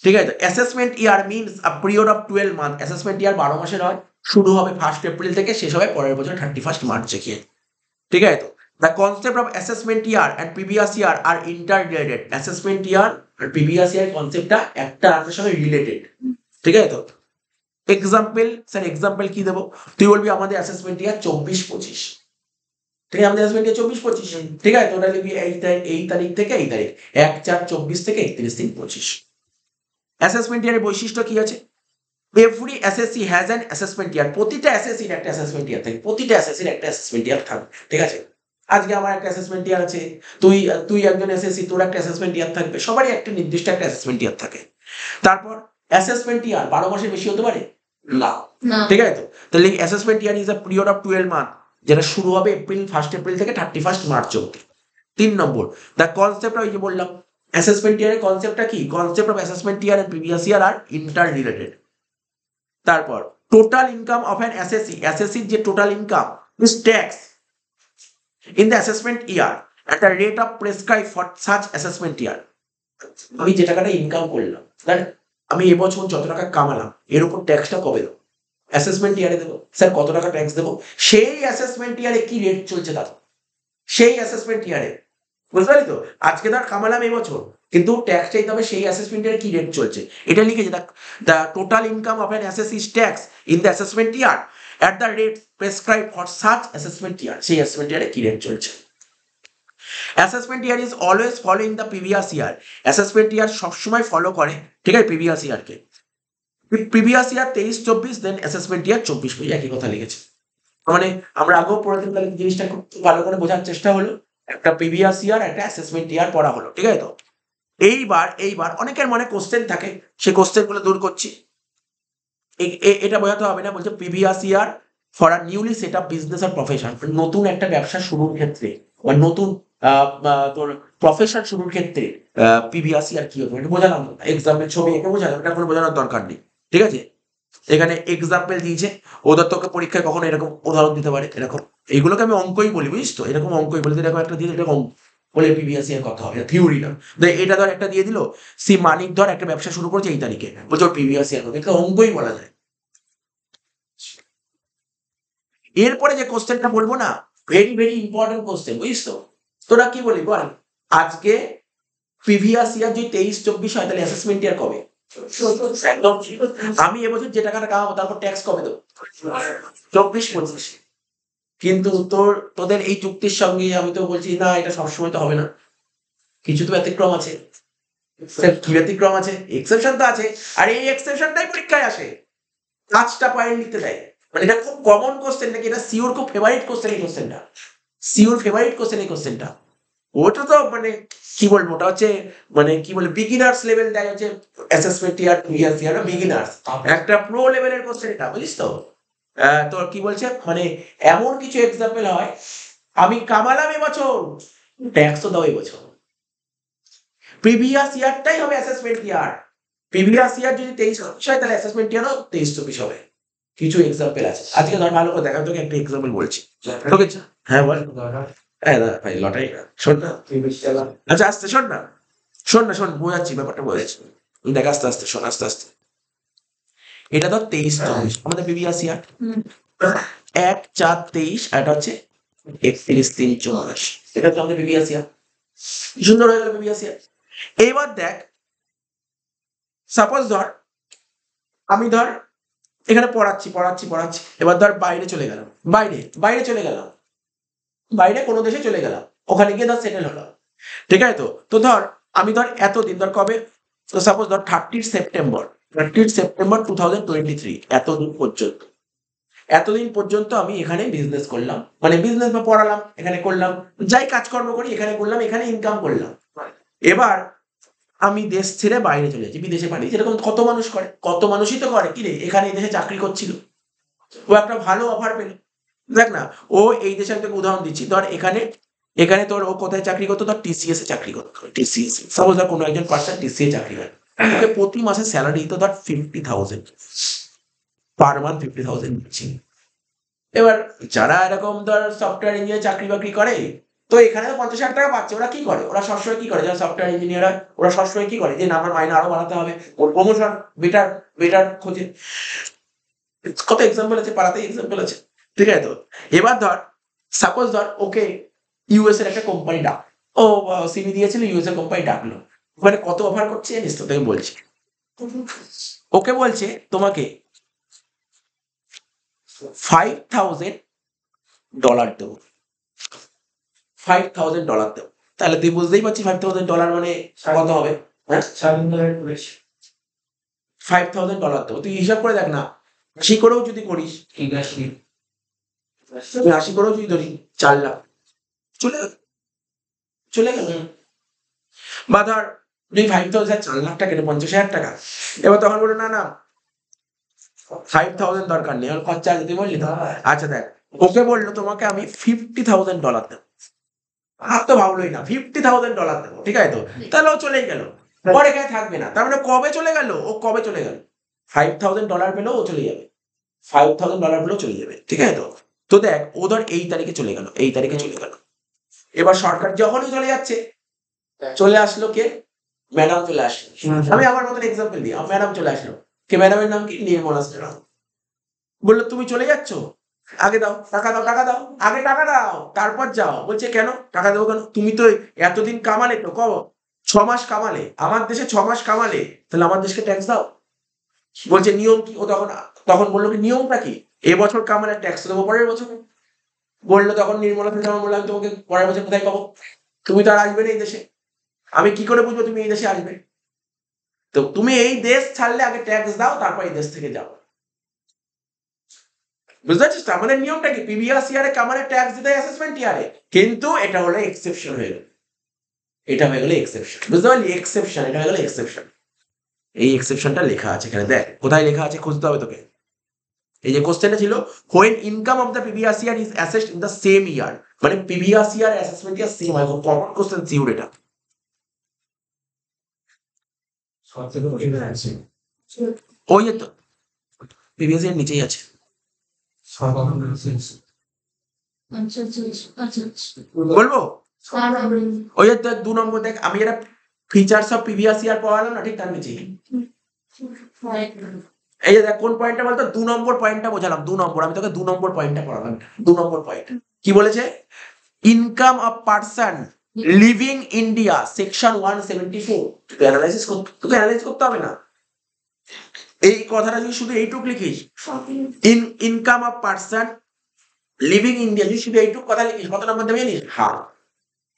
ঠিক আছে। Assessment year means a period of 12 month. Assessment ইয়ার 12 মাসের হয়, শুরু হবে 1 এপ্রিল থেকে, শেষ হবে পরের বছর 31 মার্চে গিয়ে, ঠিক আছে তো। The concept of assessment year and previous year are interrelated. Assessment year আর প্রিভিয়াস ইয়ার কনসেপ্টটা একটা আরেকটার সঙ্গে রিলেটেড, ঠিক আছে তো। এক্সাম্পল, স্যার এক্সাম্পল কি দেবো? তুই বলবি আমাদের অ্যাসেসমেন্ট ইয়ার 24-25, ঠিক আছে, আমাদের অ্যাসেসমেন্ট ইয়ার 24-25, ঠিক আছে তো। ওটা লিখবি এই তারিখ থেকে এই তারিখ, 1/4/24 থেকে 31/3/25। অ্যাসেসমেন্ট ইয়ারের বৈশিষ্ট্য কি আছে? Every SSC has an assessment ইয়ার। প্রতিটা এসএসসির একটা অ্যাসেসমেন্ট ইয়ার থাকে, প্রতিটা এসএসসির একটা অ্যাসেসমেন্ট ইয়ার থাকবে, ঠিক আছে। আজকে আমার একটা অ্যাসেসমেন্ট ইয়ার আছে, তুই একজন এসএসসি, তোর একটা অ্যাসেসমেন্ট ইয়ার থাকবে, সবারই একটা নির্দিষ্ট একটা অ্যাসেসমেন্ট ইয়ার থাকে। তারপর অ্যাসেসমেন্ট ইয়ার 12 মাসের বেশি হতে পারে না, ঠিক আছে তো। তাহলে assessment year is a period of 12 month, যেটা শুরু হবে 1 এপ্রিল থেকে 31 মার্চ অবধি। 3 নম্বর, দ্য কনসেপ্ট, ওই যে বললাম অ্যাসেসমেন্ট ইয়ারের কনসেপ্টটা কি, concept of assessment year and previous year are interrelated. তারপর টোটাল ইনকাম অফ অ্যান অ্যাসেসির যে total income is tax in the assessment year at the rate of prescribe for such assessment year. আমি যে টাকাটা income করলাম, আমি এবছর যত টাকা কামালাম, এর উপর ট্যাক্সটা কবে দেবো? অ্যাসেসমেন্ট ইয়ারে দেবো। স্যার কত টাকা ট্যাক্স দেবো? সেই অ্যাসেসমেন্ট ইয়ারে কি রেট চলছে তার, সেই অ্যাসেসমেন্ট ইয়ারে, বুঝতে পারলি তো। আজকে ধর কামালাম এবছর, কিন্তু ট্যাক্স চাইতে হবে সেই অ্যাসেসমেন্টের কি রেট চলছে, এটা লিখেছে। The total income of an অ্যাসেসি is tax in the assessment year at the rate prescribe for such assessment ইয়ার। সেই অ্যাসেসমেন্ট ইয়ারে কি রেট চলছে। Assessment year is always following the previous year. Assessment ইয়ার সবসময় ফলো করে, ঠিক আছে, প্রিভিয়াস ইয়ারকে। প্রিভিয়াস ইয়ার 23-24, দেন assessment ইয়ার 24-25, একই কথা লিখেছে। মানে আমরা আগেও পড়াতে পারি, জিনিসটা খুব ভালো করে বোঝার চেষ্টা হলো। একটা প্রিভিয়াস ইয়ার, একটা অ্যাসেসমেন্ট ইয়ার পড়া হলো, ঠিক আছে তো। এইবার অনেকের মনে কোশ্চেন থাকে, সেই কোশ্চেন গুলো দূর করছি। এটা বোঝাতে হবে না। বলছে previous year for a newly set up business or profession, নতুন একটা ব্যবসা শুরুর ক্ষেত্রে বা নতুন তোর প্রফেশন শুরুর ক্ষেত্রে প্রিভিয়াস ইয়ার কি হতো, এটা বোঝালাম। এক্সাম্পল ছবি এঁকে বোঝালাম, এটা কোনো বোঝানোর দরকার নেই, ঠিক আছে। এখানে এক্সাম্পল দিয়েছে, ওদের তোকে পরীক্ষায় কখনো এরকম উদাহরণ দিতে পারে, এরকম। এইগুলোকে আমি অঙ্কই বলি, বুঝিস তো, এরকম অঙ্কই বলি। এরকম একটা দিয়ে এরকম বলে প্রিভিয়াস ইয়ার কথা হবে, থিওরি না। এটা ধর একটা দিয়ে দিল, সি মানিক ধর একটা ব্যবসা শুরু করেছে এই তারিখে, বলছে ওর প্রিভিয়াস ইয়ার কথা, এটা অঙ্কই বলা যায়। এরপরে যে কোশ্চেনটা বলবো না, ভেরি ভেরি ইম্পর্টেন্ট কোশ্চেন, বুঝিস তো। তোরা কি বলি বল, আজকে প্রিভিয়াস ইয়ার যদি 23-24 হয়, তাহলে অ্যাসেসমেন্ট ইয়ার কবে? একদম। আমি এবছর যে টাকাটা কামাবো তারপর ট্যাক্স কবে দেবো? 24-25। কিন্তু তোদের এই যুক্তির সঙ্গে আমি তো বলছি না, এটা সবসময় তো হবে না, কিছু তো ব্যতিক্রম আছে। কি ব্যতিক্রম আছে? এক্সেপশন তো আছে, আর এই এক্সেপশনটাই পরীক্ষায় আসে, 5টা পয়েন্ট লিখতে দেয়। মানে এটা খুব কমন কোশ্চেন নাকি, এটা সিওর খুব ফেভারিট কোশ্চেন, এই কোশ্চেনটা সিওর ফেভারিট কোশ্চেন, এই কোশ্চেনটা। ওটা তো মানে কি বলবো, ওটা হচ্ছে মানে কি বলে বিগিনার্স লেভেল দেয় হচ্ছে অ্যাসেসমেন্ট ইয়ার প্রিভিয়াস ইয়ার বিগিনার্স, একটা প্রো লেভেলের কোশ্চেন এটা, বুঝিস তো? তোর কি বলছে মানে এমন কিছু এক্সাম্পল হয়, আমি কামালাম এবছর, ট্যাক্স তো দাও এবছর। প্রিভিয়াস ইয়ারটাই হবে অ্যাসেসমেন্ট ইয়ার, প্রিভিয়াস ইয়ার যদি 23-24 হয় তাহলে অ্যাসেসমেন্ট ইয়ারও 23-24 হবে। কিছু এক্সাম্পল আছে, আজকে ধর ভালো করে দেখা, তোকে একটা এক্সাম্পল বলছি তোকে। হ্যাঁ বল। হ্যাঁ দাদা ভাই লটারি না, শোন না। আচ্ছা আস্তে শোন না, শোন না, শোন বোঝাচ্ছি ব্যাপারটা, বোঝাচ্ছি দেখ, আস্তে আস্তে শোন, আস্তে আস্তে। এটা ধর 23-24 আমাদের প্রিভিয়াস ইয়ার, 1/4/23, আর এটা হচ্ছে 31/3/24, এটা হচ্ছে আমাদের প্রিভিয়াস ইয়ার। কি সুন্দর হয়ে গেল প্রিভিয়াস ইয়ার। এইবার দেখ, সাপোজ ধর আমি ধর এখানে পড়াচ্ছি, এবার ধর বাইরে চলে গেলাম, বাইরে চলে গেলাম, বাইরে কোনো দেশে চলে গেলাম, ওখানে গিয়ে ধর সেটেল হলাম, ঠিক আছে? তো ধর আমি ধর এতদিন ধর কবে, তো সাপোজ ধর 30 সেপ্টেম্বর 2023, এতদিন পর্যন্ত আমি এখানে বিজনেস করলাম, মানে বিজনেস বা পড়ালাম, এখানে করলাম, যাই কাজকর্ম করি এখানে করলাম, এখানে ইনকাম করলাম। এবার আমি দেশ ছেড়ে বাইরে চলে যাচ্ছি, বিদেশে পাঠিয়ে, যেরকম কত মানুষ করে, কত মানুষই তো করে, কি রে এখানে এই দেশে চাকরি করছিল, ও একটা ভালো অফার পেল, দেখ না, ও এই দেশে, আমি তোকে উদাহরণ দিচ্ছি, ধর এখানে এখানে তোর ও কোথায় চাকরি করতো, ধর টিসিএস এ চাকরি করতো, টিসিএস সাপোজ ধর কোনো একজন পার্সন টিসিএস চাকরি করে, ওকে প্রতি মাসে স্যালারি তো ধর 50,000 পার মান্থ, 50,000 দিচ্ছি। এবার যারা এরকম ধর সফটওয়্যার ইঞ্জিনিয়ার চাকরি বাকরি করে, তো এখানে 50,000 টাকা পাচ্ছে, ওরা কি করে, ওরা সবসময় কি করে, যারা সফটওয়্যার ইঞ্জিনিয়ার হয় ওরা সবসময় কি করে, যে না আমার মাইনে আরো বাড়াতে হবে, ওর প্রমোশন, বেটার বেটার খোঁজে। কত এক্সাম্পল আছে, পাড়াতেই এক্সাম্পল আছে, ঠিক আছে? তো এবার ধর সাপোজ ধর ওকে ইউএস এর একটা কোম্পানি ডাক, ও সিভি দিয়েছিল, ইউএস এর কোম্পানি ডাকলো, ওখানে কত অফার করছে জানিস তো, তোকে বলছি, ওকে বলছে তোমাকে $5,000 দেবো, $5,000 দেবো। তাহলে তুই বুঝতেই পারছিস $5,000 মানে কত হবে, হ্যাঁ? $5,000 দেবো, তুই হিসাব করে দেখ না, 80 করেও যদি করিস, তুই 80 করেও যদি ধরি 4 লাখ চলে গেল। বা ধর যদি 5,000 4 লাখ টাকা, 50,000 টাকা, এবার তখন বললো না না 5,000 দরকার নেই, আর খরচা আছে, তুই বললি তো, আচ্ছা দেখ ওকে বললো তোমাকে আমি $50,000 দেবো, আর তো ভাবলোই না, $50,000 দেবো, ঠিক আছে? তো তাহলে ও চলেই গেল, পরে এখানে থাকবে না, তার মানে কবে চলে গেল, ও কবে চলে গেল, $5,000 পেলেও ও চলে যাবে, $5,000 পেলেও চলে যাবে, ঠিক আছে? তো তো দেখ ও ধর এই তারিখে চলে গেল, এই তারিখে চলে গেল, এবার সরকার যখনই চলে যাচ্ছে, চলে আসলো কে, ম্যাডাম চলে আসলো, আমি আমার মতন এক্সাম্পল দিই, ম্যাডাম চলে আসলো, কে ম্যাডামের নাম কি, নির্মলা ম্যাডাম, বললো তুমি চলে যাচ্ছ, আগে দাও টাকা, দাও টাকা দাও, আগে টাকা দাও তারপর যাও, বলছে কেন টাকা দেবো কেন, তুমি তো এতদিন কামালে, তো 6 মাস কামালে আমার দেশে, 6 মাস কামালে, তাহলে আমার দেশকে ট্যাক্স দাও। বলছে নিয়ম কি, ও তখন তখন বললো কি নিয়মটা কি, এবছর কামালে ট্যাক্স দেবো পরের বছর, বললো তখন নির্মলা সীতারামন, বললাম তোমাকে পরের বছর কোথায় পাবো, তুমি তো আর আসবে না এই দেশে, আমি কি করে বুঝবো তুমি এই দেশে আসবে, তো তুমি এই দেশ ছাড়লে আগে ট্যাক্স দাও, তারপর এই দেশ থেকে যাও, বুঝতে পারছিস তো আমাদের নিয়মটা কি, প্রিভিয়াস ইয়ারে কামারে ট্যাক্স দিতে অ্যাসেসমেন্ট ইয়ারে, কিন্তু এটা হলো এক্সেপশন হয়ে গেল, এটা হয়ে গেল এক্সেপশন, বুঝতে পারলি, এক্সেপশন, এটা হয়ে গেল এক্সেপশন। এই এক্সেপশনটা লেখা আছে এখানে, দেখ কোথায় লেখা আছে, খুঁজতে হবে তোকে। এই যে কোশ্চেনটা ছিল, when income of the previous year is assessed in the same year, মানে previous year assessment year same হয়, কমন কোশ্চেন সিউর এটা। ওই যে তো প্রিভিয়াস ইয়ার নিচেই আছে, বলবো ওই যে 2 নম্বর, দেখ আমি যেটা ফিচার্স অফ প্রিভিয়াস ইয়ার পড়ালাম না, ঠিক তার নিচেই, এই যে দেখ কোন পয়েন্টটা বলতো, 2 নম্বর পয়েন্টটা বোঝালাম, 2 নম্বর, আমি তোকে 2 নম্বর পয়েন্টটা পড়ালাম, 2 নম্বর পয়েন্ট কি বলেছে, income of person living India section 174, তোকে অ্যানালাইসিস করতে হবে না, এই কথাটা যদি শুধু এইটুক লিখিস, income of person living India, যদি শুধু এইটুক কথা লিখিস, কত নম্বর দেবে জানিস, হাফ,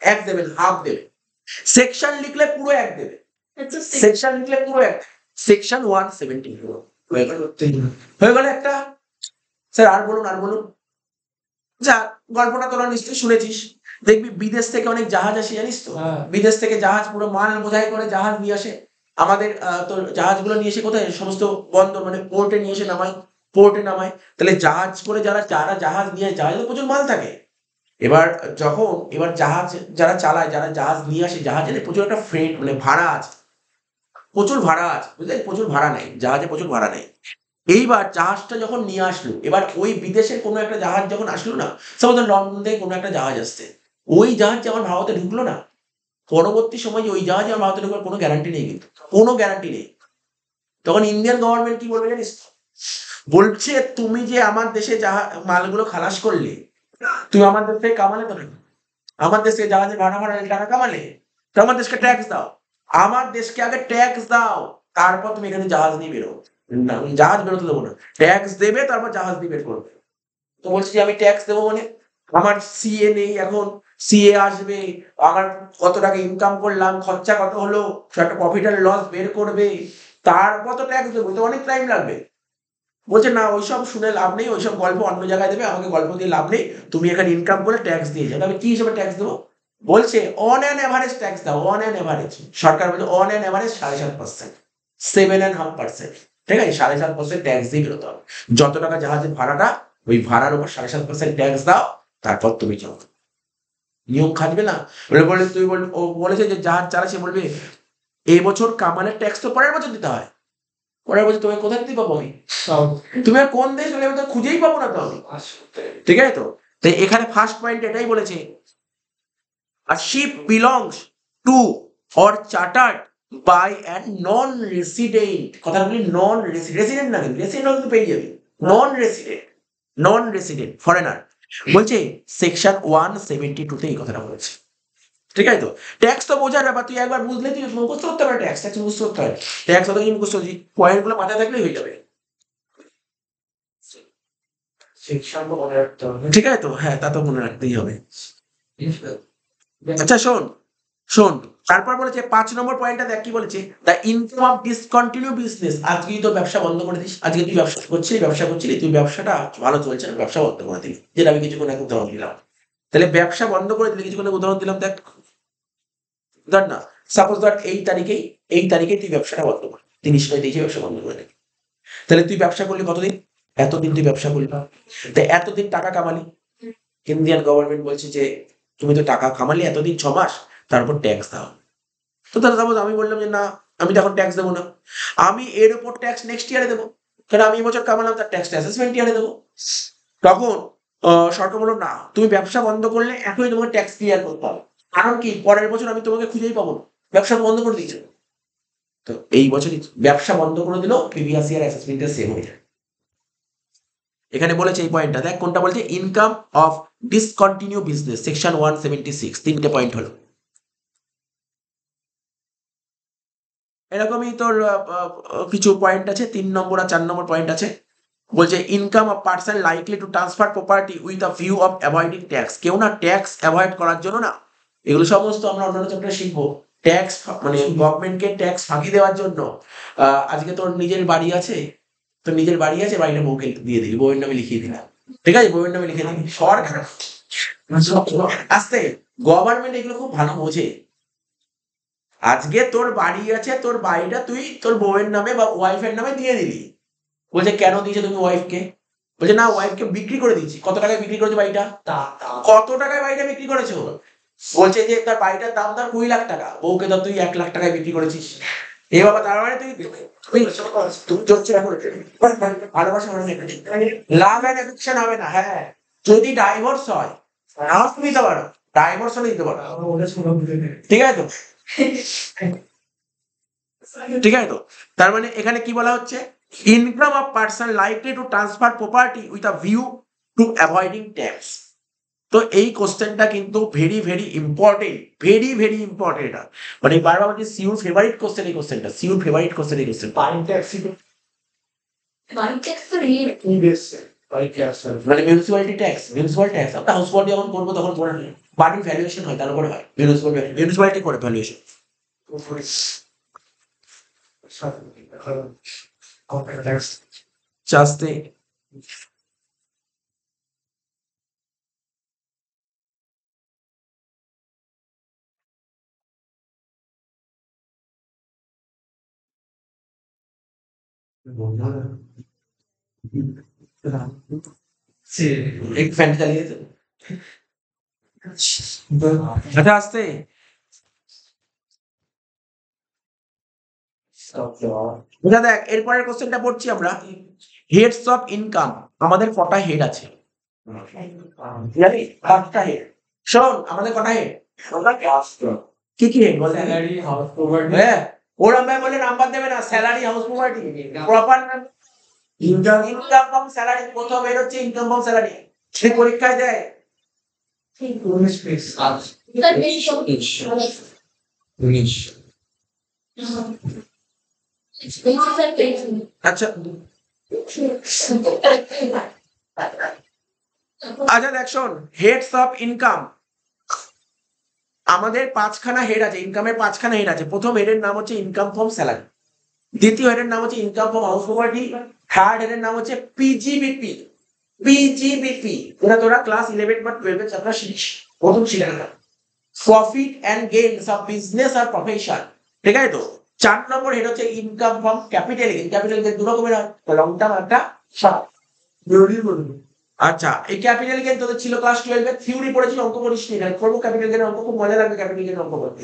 1 দেবে, হাফ দেবে, সেকশন লিখলে পুরো 1 দেবে, সেকশন লিখলে পুরো 1, সেকশন 174 হয়ে গেল একটা। স্যার আর বলুন, যা গল্পটা তোরা নিশ্চয়ই শুনেছিস, দেখবি বিদেশ থেকে অনেক জাহাজ আসে, জানিস তো? হ্যাঁ। বিদেশ থেকে জাহাজ পুরো মাল বোঝাই করে জাহাজ নিয়ে আসে আমাদের তোর জাহাজগুলো নিয়ে এসে কোথায় সমস্ত বন্দর মানে পোর্টে নিয়ে এসে নামায়, পোর্টে নামায়। তাহলে জাহাজ করে যারা যারা জাহাজ নিয়ে জাহাজে প্রচুর মাল থাকে। এবার জাহাজ যারা চালায়, যারা জাহাজ নিয়ে আসে, জাহাজে প্রচুর একটা ফ্রেট মানে ভাড়া আছে, প্রচুর ভাড়া আছে, বুঝলে? প্রচুর ভাড়া নেই জাহাজে, প্রচুর ভাড়া নেই। এইবার জাহাজটা যখন নিয়ে আসলো, এবার ওই বিদেশের কোনো একটা জাহাজ যখন আসলো না, সাপোজ লন্ডন থেকে কোনো একটা জাহাজ আসছে, ওই জাহাজ যে আমার ভারতে ঢুকলো না, পরবর্তী সময় যে ওই জাহাজে আমার ভারতে ঢুকবার কোনো গ্যারান্টি নেই, কিন্তু কোনো গ্যারান্টি নেই। তখন ইন্ডিয়ান গভর্নমেন্ট কি বলবে জানিস? বলছে তুমি যে আমার দেশে মালগুলো খালাস করলে, তুমি আমার দেশ থেকে কামালে তো নাকি? আমার দেশে জাহাজে ভাড়া ভাড়া টাকা কামালে, তো আমার দেশকে ট্যাক্স দাও। আমার দেশকে আগে ট্যাক্স দাও, তারপর তুমি এখানে জাহাজ নিয়ে বেরো। না, আমি জাহাজ বেরোতে দেবো না, ট্যাক্স দেবে তারপর জাহাজ নিয়ে বের করবে। তো বলছি যে আমি ট্যাক্স দেবো মানে আমার সিএ নেই এখন, সিএ আসবে, আমার কত টাকা ইনকাম করলাম, খরচা কত হলো, একটা প্রফিট আর লস বের করবে, তারপর তো ট্যাক্স দেবো, তো অনেক টাইম লাগবে। বলছে না, ওইসব শুনে লাভ নেই, ওইসব গল্প অন্য জায়গায় দেবে, আমাকে গল্প দিয়ে লাভ নেই, তুমি এখানে ইনকাম করে ট্যাক্স দিয়ে যাবে। আমি কি হিসেবে ট্যাক্স দেবো? বলছে অন অ্যান এভারেজ ট্যাক্স দাও, অন অ্যান এভারেজ। সরকার বলছে অন অ্যান এভারেজ 7.5%, 7.5%। ঠিক আছে, 7.5% ট্যাক্স দিয়ে বেরোতে হবে। যত টাকা জাহাজের ভাড়াটা, ওই ভাড়ার উপর 7.5% ট্যাক্স দাও, তারপর তুমি যাও। নিয়ম খাটবে না। বলে তুই ও বলেছে যে জাহাজ চালাচ্ছে, বলবে এই বছর কামানের ট্যাক্স তো পরের বছর দিতে হয়, পরের বছর তোমায় কোথায় দিতে পাবো আমি? তুমি আর কোন দেশ হলে আমি তো খুঁজেই পাবো না তো আমি। ঠিক আছে, তো তাই এখানে ফার্স্ট পয়েন্ট এটাই বলেছে, a ship belongs to or chartered by a non-resident, কথা বলি নন রেসিডেন্ট না, কিন্তু রেসিডেন্ট হলে তো পেয়ে যাবি, নন রেসিডেন্ট ফরেনার। বলছে সেকশন 172 তে এই কথাটা বলেছে। ঠিক আছে, তো ট্যাক্স তো বোঝার ব্যাপার, তুই একবার বুঝলে তুই মুখস্থ করতে পারে, ট্যাক্স ট্যাক্স মুখস্থ করতে হয়, ট্যাক্স অত কিছু মুখস্থ করছি, পয়েন্ট গুলো মাথায় থাকলেই হয়ে যাবে। সেকশনটা মনে রাখতে হবে। ঠিক আছে, তো হ্যাঁ, তা তো মনে রাখতেই হবে। আচ্ছা শোন শোন, তারপর বলেছে 5 নম্বর পয়েন্টটা দেখ কি বলেছে, the income of discontinue business. আজকে তো ব্যবসা বন্ধ করে দিস, আজকে তুই ব্যবসা করছিলি, তুই ব্যবসাটা ভালো চলছে না, ব্যবসা বন্ধ করে দিবি, যেটা আমি কিছুক্ষণ আগে উদাহরণ দিলাম। তাহলে ব্যবসা বন্ধ করে দিলে, কিছুক্ষণ আগে উদাহরণ দিলাম, দেখ ধর না, সাপোজ ধর এই তারিখেই তুই ব্যবসাটা বন্ধ কর, 30 ব্যবসা বন্ধ করে দিবি। তাহলে তুই ব্যবসা করলি কতদিন? এতদিন তুই ব্যবসা করলি, তাই এতদিন টাকা কামালি। ইন্ডিয়ান গভর্নমেন্ট বলছে যে তুমি তো টাকা কামালি এতদিন 6 মাস, তারপর ট্যাক্স দাও। তো তাহলে সাপোজ আমি বললাম যে না, আমি তো এখন ট্যাক্স দেবো না, আমি এর উপর ট্যাক্স নেক্সট ইয়ারে দেবো, কারণ আমি এবছর কামালাম, তার ট্যাক্স অ্যাসেসমেন্ট ইয়ারে দেবো। তখন সরকার বললো না, তুমি ব্যবসা বন্ধ করলে এখনই তোমাকে ট্যাক্স ক্লিয়ার করতে হবে, কারণ কি পরের বছর আমি তোমাকে খুঁজেই পাবো না, ব্যবসা বন্ধ করে দিয়েছে। তো এই বছরই ব্যবসা বন্ধ করে দিলেও প্রিভিয়াস ইয়ার অ্যাসেসমেন্টে সেম হয়ে যায়। এখানে বলেছে এই পয়েন্টটা দেখ, কোনটা বলছে, income of discontinue business, section 176, 3টে পয়েন্ট হলো। এরকমই তোর কিছু পয়েন্ট আছে, 3 নম্বর আর 4 নম্বর পয়েন্ট আছে। বলছে income of person likely to transfer property with a view of avoiding tax. কেউ না ট্যাক্স অ্যাভয়েড করার জন্য না, এগুলো সমস্ত আমরা অন্যান্য চ্যাপ্টারে শিখবো, ট্যাক্স মানে গভর্নমেন্টকে ট্যাক্স ফাঁকি দেওয়ার জন্য। আজকে তোর নিজের বাড়ি আছে, বাড়িটা বউকে দিয়ে দিবি, বউয়ের নামে লিখিয়ে দিলাম, ঠিক আছে, বউয়ের নামে লিখে দিবি। সরকার আস্তে, গভর্নমেন্ট এগুলো খুব ভালো বোঝে। আজকে তোর বাড়ি আছে, তোর বাড়িটা তুই তোর বউয়ের নামে বা ওয়াইফের নামে দিয়ে দিলি। বলছে কেন দিয়েছো তুমি ওয়াইফকে? বলছে না, ওয়াইফকে বিক্রি করে দিয়েছি। কত টাকায় বিক্রি করেছো বাড়িটা? কত টাকায় বাড়িটা বিক্রি করেছো? বলছে যে তার বাড়িটার দাম তার 20 লাখ টাকা, বউকে তো তুই 1 লাখ টাকায় বিক্রি করেছিস। এ বাবা, তার মানে তুই চলছে এখন ভালোবাসা লাভ অ্যান্ড অ্যাফেকশন হবে না। হ্যাঁ, যদি ডাইভোর্স হয় নাও তুমি দিতে পারো, ডাইভোর্স হলে দিতে পারো, ঠিক আছে তো? ঠিক আছে, তো তার মানে এখানে কি বলা হচ্ছে, income of person likely to transfer property with a view to avoiding tax. তো এই কোশ্চেনটা কিন্তু very very important, very important. এটা মানে বারবার বলছি, সিউর ফেভারিট কোশ্চেন এই কোশ্চেনটা, সিউর ফেভারিট কোশ্চেন এই কোশ্চেন। মানে মিউনিসিপালিটি ট্যাক্স আমরা হাউস বডি যখন করবো তখন পড়ে নেই, বাড়ির ভ্যালুয়েশন হয়, তার উপরে হয় মিউনিসিপালিটি করে ভ্যালুয়েশন। চাষতে एक फैन चालिए तो अच्छा আসতে বুঝা দেখ এরপরের কোশ্চেনটা পড়ছি আমরা হেডস অফ ইনকাম আমাদের কটা হেড আছে জানি 5টা হেড শোন আমাদের কটা হেড কি কি হেড বল স্যালারি, হাউস প্রপার্টি, হ্যাঁ ওরা ম্যাম বলে নাম্বার দেবে না salary house property proper income from salary প্রথম হেড হচ্ছে ইনকাম ফ্রম স্যালারি সে পরীক্ষায় দেয় 19 পিস, 19 আচ্ছা আচ্ছা দেখ শোন হেডস অফ ইনকাম আমাদের 5খানা হেড আছে ইনকামের 5খানা হেড আছে প্রথম হেডের নাম হচ্ছে ইনকাম ফ্রম স্যালারি দ্বিতীয় হেডের নাম হচ্ছে income from house property third হেডের নাম হচ্ছে পিজিবিপি পিজিবিপি এটা তোরা ক্লাস 11 বা 12 এর চ্যাপ্টার শিখিস প্রথম শিখে না profit and gains of business or profession ঠিক আছে তো 4 নম্বর হেড হচ্ছে ইনকাম ফ্রম ক্যাপিটাল গেইন দু রকমের হয় লং টার্ম একটা শর্ট আচ্ছা এই ক্যাপিটাল গেইন তোদের ছিল ক্লাস 12 এ থিওরি পড়েছিল অঙ্ক পড়িস নি এটা করব ক্যাপিটাল গেইন অঙ্ক খুব মজা লাগবে ক্যাপিটাল গেইন অঙ্ক করতে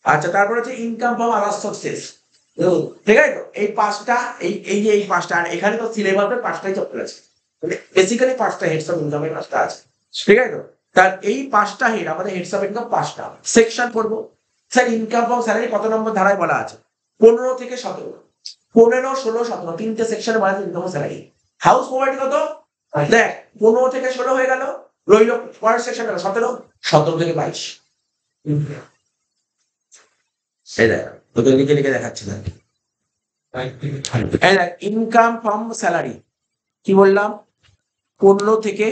আচ্ছা তারপর হচ্ছে ইনকাম ফ্রম আদার সোর্সেস ঠিক আছে তো এই 5টা এই 5টা আর এখানে তো সিলেবাসের 5টাই চ্যাপ্টার আছে মানে বেসিক্যালি 5টা হেডস অফ ইনকামের 5টা আছে ঠিক আছে তো তার এই 5টা হেড আমাদের হেডস অফ ইনকাম 5টা সেকশন পড়বো স্যার ইনকাম ফ্রম স্যালারি কত নম্বর ধারায় বলা আছে 15 থেকে 17 15 16 17 তিনটে সেকশনে বলা আছে income from salary house property কত দেখ 15 থেকে 16 হয়ে গেল রইল পরের সেকশন 17 থেকে 22 এই দেখ তোকে লিখে লিখে দেখাচ্ছি না এই দেখ ইনকাম ফ্রম স্যালারি কি বললাম 15 থেকে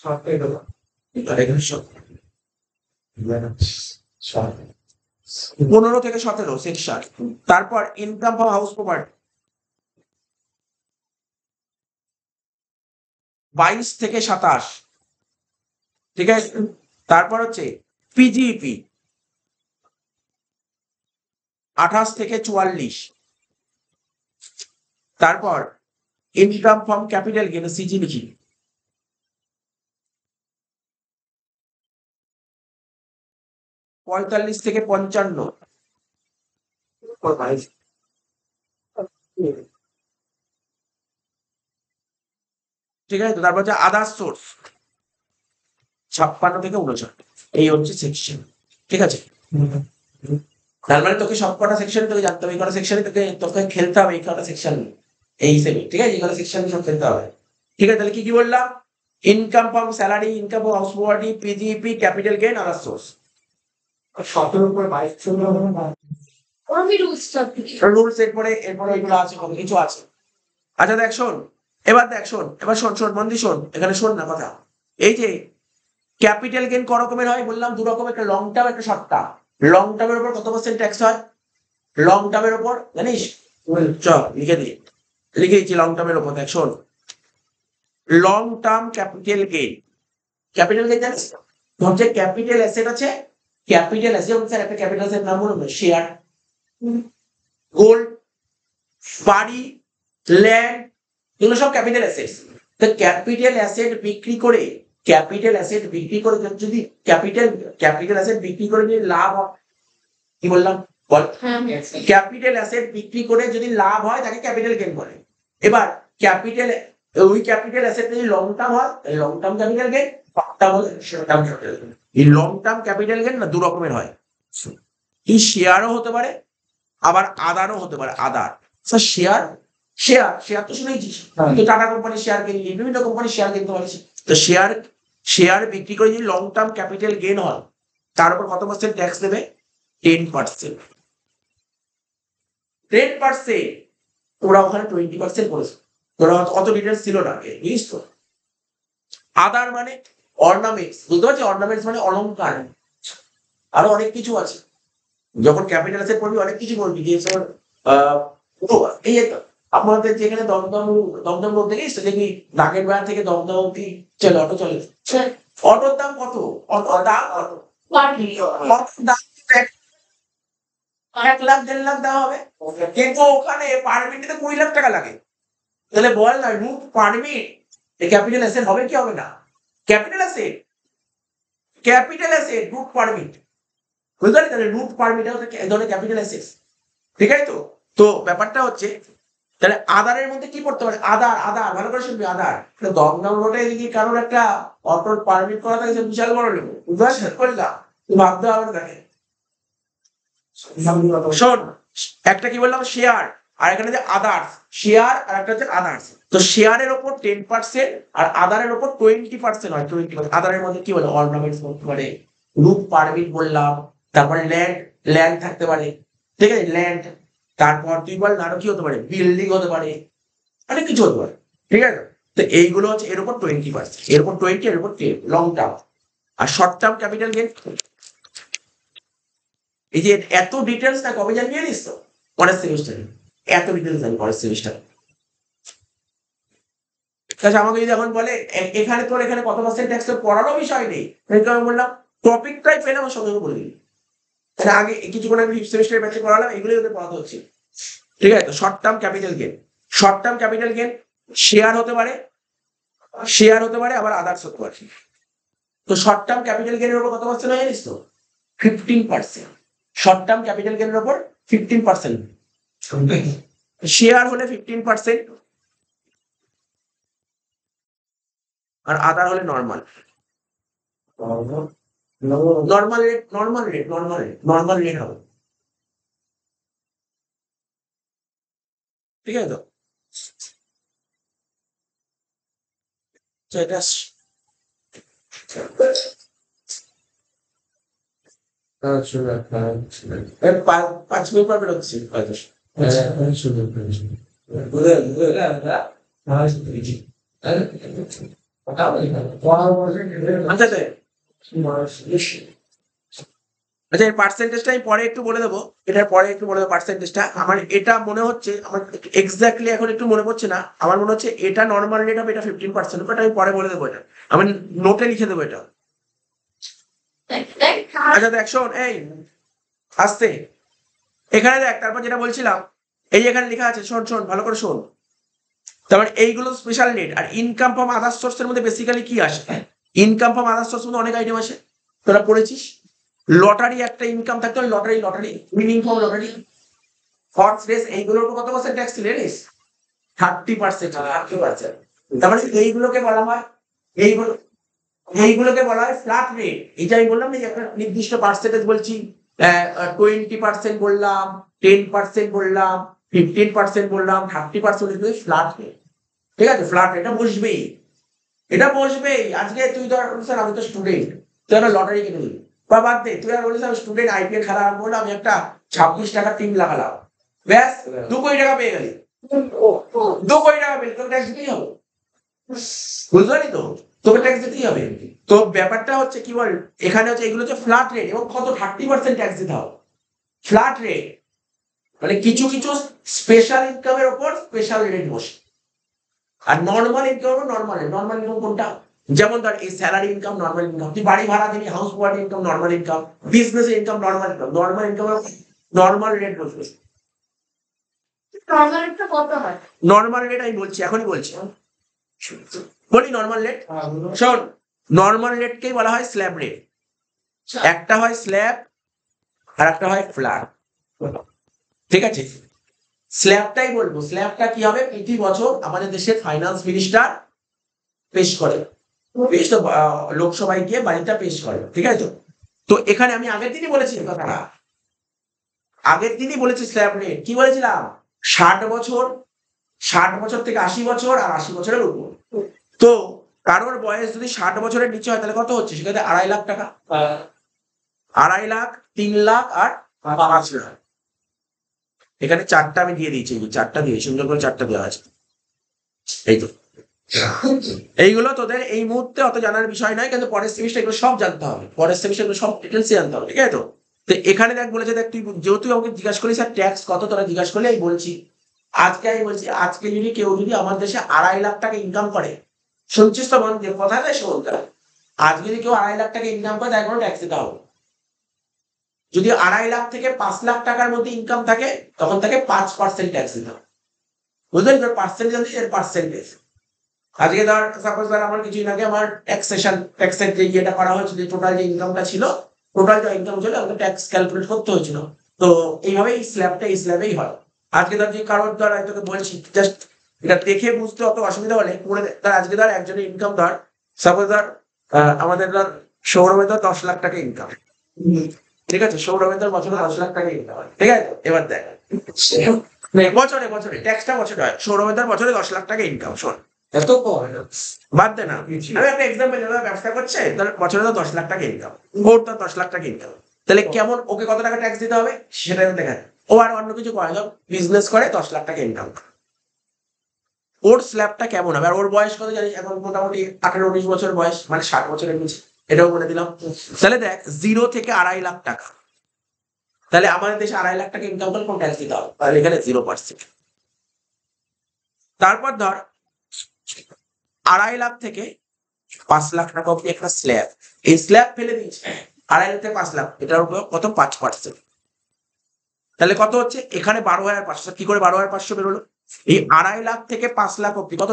15 থেকে 17 সেকশন তারপর ইনকাম ফ্রম হাউস প্রপার্টি 22 থেকে 27 ঠিক আছে তারপর হচ্ছে পিজিপি 28 থেকে 44 তারপর income from capital gain CG লিখি 45 থেকে 55 ঠিক আছে তো তারপর হচ্ছে আদার সোর্স 56 থেকে 59 এই হচ্ছে সেকশন ঠিক আছে তার মানে তোকে সবকটা সেকশন তোকে জানতে হবে এই কটা সেকশনে তোকে তোকে খেলতে হবে এই কটা সেকশন এই হিসেবে ঠিক আছে এই কটা সেকশন সব খেলতে হবে ঠিক আছে তাহলে কি কি বললাম income from salary income from house property PGP capital gain other source 17 উপর 22 ছিল রুলস এরপরে এগুলো আছে কত কিছু আছে আচ্ছা দেখ শোন এবার শোন মন দিয়ে শোন এখানে শোন না কথা এই যে ক্যাপিটাল গেইন ক রকমের হয় বললাম দু রকম একটা লং টার্ম একটা শর্ট টার্ম লং টার্মের উপর কত % ট্যাক্স হয় লং টার্মের উপর জানিস চল লিখে দিচ্ছি লং টার্মের উপর দেখ শোন লং টার্ম ক্যাপিটাল গেইন জানিস হচ্ছে ক্যাপিটাল অ্যাসেট আছে ক্যাপিটাল অ্যাসেট স্যার একটা ক্যাপিটাল অ্যাসেট নাম বলুন শেয়ার গোল্ড বাড়ি ল্যান্ড এগুলো সব ক্যাপিটাল অ্যাসেটস তো ক্যাপিটাল অ্যাসেট বিক্রি করে যদি ক্যাপিটাল অ্যাসেট বিক্রি করে যদি লাভ হয় কি বললাম বল ক্যাপিটাল অ্যাসেট বিক্রি করে যদি লাভ হয় তাকে ক্যাপিটাল গেইন বলে এবার ওই ক্যাপিটাল অ্যাসেট যদি লং টার্ম হয় long term capital gain short term হলে শর্ট টার্ম ক্যাপিটাল গেইন এই লং টার্ম ক্যাপিটাল গেইন না দু রকমের হয় এই শেয়ারও হতে পারে আবার আদারও হতে পারে আদার স্যার শেয়ার তো শুনেছিস তো টাটা কোম্পানির শেয়ার কিনলি বিভিন্ন কোম্পানির শেয়ার কিনতে পারিস তো শেয়ার বিক্রি করে যদি লং টার্ম ক্যাপিটাল গেইন হয় তার উপর কত % ট্যাক্স দেবে 10% তোরা ওখানে 20% করেছে তোরা অত ডিটেলস ছিল না বুঝিস তো আদার মানে অর্নামেন্টস বুঝতে পারছিস অর্নামেন্টস মানে অলংকার আরো অনেক কিছু আছে যখন ক্যাপিটাল অ্যাসেট পড়বি অনেক কিছু বলবি যে এই আপনাদের যেখানে দমদম রোড থেকে দেখবি নাগের বাজার থেকে দমদম অব্দি চলে অটো চলে অটোর দাম কত অটোর দাম 1 লাখ 1.5 লাখ দেওয়া হবে, কিন্তু ওখানে পারমিটে 20 লাখ টাকা লাগে। তাহলে বল না রুট পারমিট ক্যাপিটাল অ্যাসেট হবে কি হবে না? Capital asset, capital asset route permit, বুঝতে পারলি? তাহলে রুট পারমিট এক ধরনের ক্যাপিটাল অ্যাসেট, ঠিক আছে? তো তো ব্যাপারটা হচ্ছে তাহলে আদারের মধ্যে কি পড়তে পারে? আদার, আদার ভালো করে শুনবি, আদার। দমদম রোডে যদি কারোর একটা অটোর পারমিট করা থাকে, সে বিশাল বড় লোক, বুঝতে পারছিস? করলাম ভাবতে হবে তাকে। শোন, একটা কি বললাম শেয়ার, আর এখানে যে আদার্স, শেয়ার আর একটা হচ্ছে আদার্স। তো শেয়ারের ওপর 10% আর আদারের ওপর 20% হয়। 20% আদারের মধ্যে কি বলে? অর্নামেন্টস করতে পারে, রুট পারমিট বললাম, তারপরে ল্যান্ড, ল্যান্ড থাকতে পারে, ঠিক আছে? ল্যান্ড, তারপর তুই বল আরো কি হতে পারে? বিল্ডিং হতে পারে, অনেক কিছু হতে পারে, ঠিক আছে? তো এইগুলো হচ্ছে এর উপর 20%, এর উপর 20, এর উপর 10, লং টার্ম। আর শর্ট টার্ম ক্যাপিটাল গেইন, এই যে এত ডিটেলস না কবে জানিয়ে জানিস তো? পরের সেমিস্টারে এত ডিটেলস জানি, পরের সেমিস্টারে। আচ্ছা, আমাকে যদি এখন বলে এখানে তোর এখানে কত পার্সেন্ট ট্যাক্স, তোর পড়ারও বিষয় নেই, আমি বললাম টপিকটাই পেলে আমার সঙ্গে বলে দিবি। আগে কিছুক্ষণ আমি ফিফথ সেমিস্টারের ব্যাচে পড়ালাম, এগুলোই ওদের পড়াতে হচ্ছে, ঠিক আছে? তো short term capital gain, short term capital gain share হতে পারে, শেয়ার হতে পারে, আবার আদার্স হতে পারে। তো শর্ট টার্ম ক্যাপিটাল গেনের উপর কত পার্সেন্ট হয় জানিস তো? 15%। শর্ট টার্ম ক্যাপিটাল গেনের উপর 15%, শেয়ার হলে 15%, আর আদার হলে normal, normal rate, normal rate, normal rate, normal rate হবে, ঠিক আছে? তো এটা 5 মিনিট পর বেরোচ্ছি হয়তো। আচ্ছা আচ্ছা, এর পার্সেন্টেজটা আমি পরে একটু বলে দেবো, এটার পরে একটু বলে দেবো পার্সেন্টেজটা। আমার এটা মনে হচ্ছে, আমার এক্স্যাক্টলি এখন একটু মনে পড়ছে না, আমার মনে হচ্ছে এটা নর্মাল রেট হবে, এটা 15%, বাট আমি পরে বলে দেবো, এটা আমি নোটে লিখে দেবো এটা। আচ্ছা দেখ, শোন, এই আসতে এখানে দেখ, তারপর যেটা বলছিলাম, এই এখানে লেখা আছে, শোন শোন ভালো করে শোন। তারপর এইগুলো স্পেশাল রেট। আর ইনকাম ফ্রম আদার সোর্সের মধ্যে বেসিক্যালি কি আসে? ইনকাম ফ্রম আদার সোর্স মধ্যে অনেক আইটেম আসে, তোরা পড়েছিস। লটারি একটা ইনকাম থাকতো, lottery, lottery, winning from lottery, horse race, এইগুলোর উপর কত পার্সেন্ট ট্যাক্স ছিল জানিস? 30%, 30%। তার মানে এইগুলোকে বলা হয়, এইগুলো, এইগুলোকে বলা হয় ফ্ল্যাট রেট। এই যে আমি বললাম না যে একটা নির্দিষ্ট পার্সেন্টেজ বলছি, 20% বললাম, 10% বললাম, 15% বললাম, 30% ফ্ল্যাট রেট, ঠিক আছে? ফ্ল্যাট রেট, এটা বসবেই, এটা বসবেই। আজকে তুই ধর, স্যার আমি তো স্টুডেন্ট, তুই একটা লটারি কিনে দিবি, বা বাদ দে, তুই আর বলিস আমি স্টুডেন্ট, আইপিএল খেলা আরম্ভ করলাম, আমি একটা 26 টাকা টিম লাগালাম, ব্যাস 2 কোটি টাকা পেয়ে গেলি, 2 কোটি টাকা পেলি, তোর ট্যাক্স দিতেই হবে, বুঝতে পারি তো? তোকে ট্যাক্স দিতেই হবে। তো ব্যাপারটা হচ্ছে কি বল, এখানে হচ্ছে এগুলো হচ্ছে ফ্ল্যাট রেট, এবং কত? 30% ট্যাক্স দিতে হবে, ফ্ল্যাট রেট। মানে কিছু কিছু স্পেশাল ইনকামের উপর স্পেশাল রেট বসে। আর normal income, normal normal income কোনটা? যেমন ধর এই স্যালারি ইনকাম নর্মাল ইনকাম, তুই বাড়ি ভাড়া দিবি, house ward income normal income, business income normal income, normal income normal rate বসবে। নর্মাল রেট আমি বলছি, এখনই বলছি, বলি নর্মাল রেট। শোন, নর্মাল রেটকেই বলা হয় স্ল্যাব রেট। একটা হয় স্ল্যাব আর একটা হয় ফ্ল্যাট, ঠিক আছে? স্ল্যাবটাই বলবো। স্ল্যাবটা কি হবে? প্রতি বছর আমাদের দেশের ফাইন্যান্স মিনিস্টার পেশ করে, পেশ তো লোকসভায় গিয়ে বাজেটটা পেশ করে, ঠিক আছে? তো এখানে আমি আগের দিনই বলেছি কথাটা, আগের দিনই বলেছি স্ল্যাব রেট কি বলেছিলাম? 60 বছর, 60 বছর থেকে 80 বছর, আর 80 বছরের উপর। তো কারোর বয়স যদি 60 বছরের নিচে হয়, তাহলে কত হচ্ছে? সেখানে 2.5 লাখ টাকা, 2.5 লাখ, 3 লাখ, আর 5 লাখ। এখানে 4টা আমি দিয়ে দিয়েছি, 4টা দিয়ে সুন্দর করে 4টা দেওয়া আছে, এই তো। এইগুলো তোদের এই মুহূর্তে অত জানার বিষয় নয়, কিন্তু পরের সেমিস্টার এগুলো সব জানতে হবে, পরের সেমিস্টার এগুলো সব ডিটেলস জানতে হবে, ঠিক আছে? তো এখানে দেখ বলেছে, দেখ তুই যেহেতু আমাকে জিজ্ঞাসা করলি স্যার ট্যাক্স কত, তোরা জিজ্ঞাসা করলে আমি বলছি। আজকে আমি বলছি, আজকে যদি কেউ যদি আমার দেশে 2.5 লাখ টাকা ইনকাম করে, শুনছিস তো বন্ধু কথাটা? শোন, আজকে যদি কেউ 2.5 লাখ টাকা ইনকাম করে, তাই কোনো ট্যাক্স দিতে হবে, যদি 2.5 লাখ থেকে 5 লাখ টাকার মধ্যে ইনকাম থাকে তখন তাকে 5% ট্যাক্স দিতে হবে। বুঝলেন? পার্সেন্টেজ এর পার্সেন্টেজ। আজকে ধর সাপোজ ধর আমার কিছুদিন আগে আমার ট্যাক্সের যে ইয়েটা করা হয়েছিল, যে টোটাল যে ইনকামটা ছিল, টোটাল যে ইনকাম ছিল আমাকে ট্যাক্স ক্যালকুলেট করতে হয়েছিল। তো এইভাবেই এই স্ল্যাবেই হয়। আজকে ধর যে কারোর ধর আমি তোকে বলছি, জাস্ট এটা দেখে বুঝতে অত অসুবিধা হলে করে ধর, আজকে ধর একজনের ইনকাম ধর সাপোজ ধর আমাদের ধর সৌরভের ধর 10 লাখ টাকা ইনকাম, ঠিক আছে? সৌরভের ধর বছরে 10 লাখ টাকা ইনকাম, ঠিক আছে? এবার দেখ বছরে ট্যাক্সটা বছরে হয়, সৌরভের ধর বছরে 10 লাখ টাকা ইনকাম। শোন, এত কম বাদ দে না, আমি একটা এক্সাম্পল, ব্যবসা করছে তার বছরে তো 10 লাখ টাকা ইনকাম, ওর তো 10 লাখ টাকা ইনকাম, তাহলে কেমন ওকে কত টাকা ট্যাক্স দিতে হবে সেটাই দেখা। ও আর অন্য কিছু করে না, বিজনেস করে 10 লাখ টাকা ইনকাম, ওর স্ল্যাবটা কেমন হবে? আর ওর বয়স কত জানিস? এখন মোটামুটি 18-19 বছর বয়স, মানে 60 বছরের নিচে, এটাও বলে দিলাম। তাহলে দেখ 0 থেকে 2.5 লাখ টাকা, তাহলে আমাদের দেশে 2.5 লাখ টাকা ইনকাম করলে কোন ট্যাক্স দিতে হবে? তাহলে এখানে 0%। তারপর ধর 2.5 লাখ থেকে 5 লাখ টাকা অব্দি একটা স্ল্যাব, এই স্ল্যাব ফেলে দিয়েছে 2.5 লাখ থেকে 5 লাখ, এটার উপর কত? 5%। তাহলে কত হচ্ছে এখানে? 12,500। কি করে 12,500 বেরোলো? এই 2.5 লাখ থেকে 5 লাখ অব্দি কত?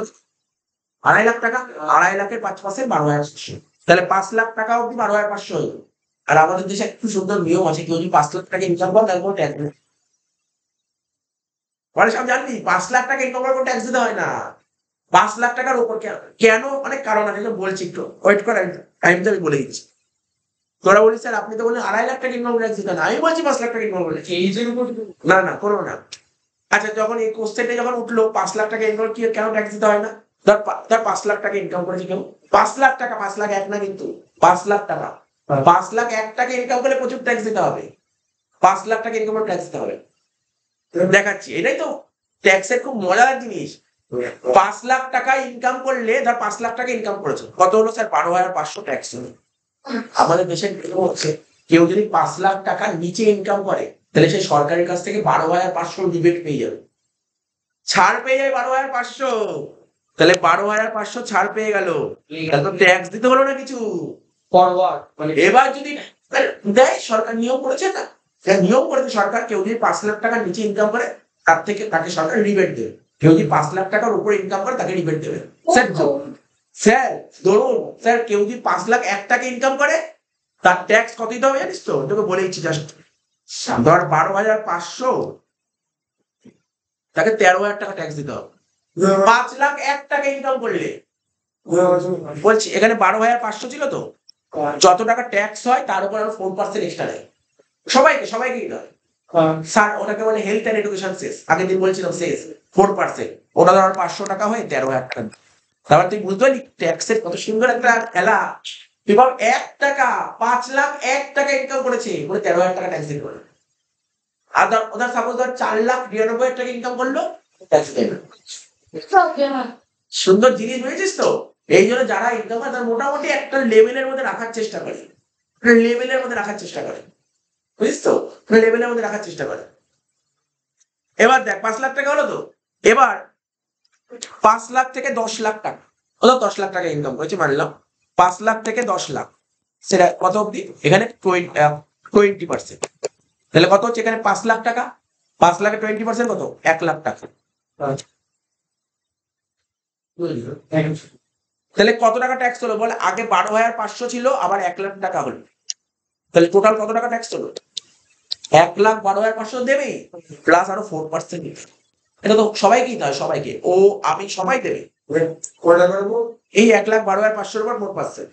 2.5 লাখ টাকা, 2.5 লাখের 5% 12,500, তাহলে 5 লাখ টাকা অব্দি 12,500 হলো। আর আমাদের দেশে একটু সুন্দর নিয়ম আছে, কেউ যদি 5 লাখ টাকা ইনকাম করে তাহলে কোনো ট্যাক্স নেই। মানে সব জানবি 5 লাখ টাকা ইনকাম করে কোনো ট্যাক্স দিতে হয় না। 5 লাখ টাকার উপর কেন? অনেক কারণ আছে, বলছি, একটু ওয়েট করে, আমি বলে দিচ্ছি। তোরা বলিস স্যার আপনি তো বললেন 2.5 লাখ টাকা ইনকাম ট্যাক্স দিতে না, আমি বলছি 5 লাখ টাকা ইনকাম করলে এইজের উপর না করবো না। আচ্ছা, যখন এই কোশ্চেনটা যখন উঠলো 5 লাখ টাকা ইনকাম কি কেন ট্যাক্স দিতে হয় না? ধর 5 লাখ টাকা ইনকাম করেছে কেউ, 5 লাখ টাকা, 5 লাখ এক না কিন্তু, 5 লাখ টাকা, 5 লাখ 1 টাকা ইনকাম করলে প্রচুর ট্যাক্স দিতে হবে, 5 লাখ টাকা ইনকাম করে ট্যাক্স দিতে হবে। দেখাচ্ছি, এটাই তো ট্যাক্সের খুব মজার জিনিস। 5 লাখ টাকা ইনকাম করলে, ধর 5 লাখ টাকা ইনকাম করেছে, কত হলো স্যার? 12,500 ট্যাক্স হলো। আমাদের দেশের নিয়ম হচ্ছে কেউ যদি 5 লাখ টাকা নিচে ইনকাম করে তাহলে সে সরকারের কাছ থেকে 12,500 রিবেট পেয়ে যাবে, ছাড় পেয়ে যাবে 12,500। তাহলে 12,500 ছাড় পেয়ে গেল, তাহলে তো ট্যাক্স দিতে হলো না কিছু। ফরওয়ার্ড মানে এবার যদি দেয়, সরকার নিয়ম করেছে না, নিয়ম করেছে সরকার, কেউ যদি 5 লাখ টাকার নিচে ইনকাম করে তাকে সরকার রিবেট দেবে, কেউ যদি 5 লাখ টাকার উপরে ইনকাম করে তাকে রিবেট দেবে। স্যার ধরুন স্যার কেউ যদি 5 লাখ 1 টাকা ইনকাম করে তার ট্যাক্স কত দিতে হবে জানিস তো? তোকে বলে দিচ্ছি, জাস্ট ধর 12,500, তাকে 13,000 টাকা ট্যাক্স দিতে হবে। 5 লাখ 1 টাকা ইনকাম করলে, বলছি এখানে 12,500 ছিল তো, যত টাকা ট্যাক্স হয় তার উপর আরো 4% এক্সট্রা দেয় সবাইকে দিতে হয়। স্যার ওটাকে বলে হেলথ অ্যান্ড এডুকেশন সেস, আগের দিন বলছিলাম সেস 4%, ওটা ধর 500 টাকা হয়ে 13,000 টাকা। তারপর তুই বুঝতে পারলি ট্যাক্সের কত সুন্দর একটা খেলা। তুই ভাব 1 টাকা, 5 লাখ 1 টাকা ইনকাম করেছে, বলে 13,000 টাকা ট্যাক্স দিতে পারে। আর ওদের সাপোজ ধর 4,99,000 টাকা ইনকাম করলো, ট্যাক্স দেবে। সুন্দর জিনিস বুঝেছিস তো? এই জন্য যারা ইনকাম করে তারা মোটামুটি একটা লেভেলের মধ্যে রাখার চেষ্টা করে, বুঝিস তো? লেভেলের মধ্যে রাখার চেষ্টা করে। এবার দেখ 5 লাখ টাকা হলো তো, এবার 5 লাখ থেকে 10 লাখ টাকা, ওরা 10 লাখ টাকা ইনকাম করেছে মানলাম, 5 লাখ থেকে 10 লাখ, সেটা কত অব্দি? এখানে 20%, তাহলে কত হচ্ছে এখানে? 5 লাখ টাকা, 5 লাখে 20% কত? 1 লাখ টাকা। তাহলে কত টাকা ট্যাক্স হলো বলে? আগে 12,500 ছিল, আবার 1 লাখ টাকা হলো, তাহলে টোটাল কত টাকা ট্যাক্স হলো? 1,12,500 দেবে প্লাস আরো 4%। এটা তো সবাইকে দিতে হয়, সবাইকে, ও আমি সবাই দেবে। এই 1,12,500 উপর 4%,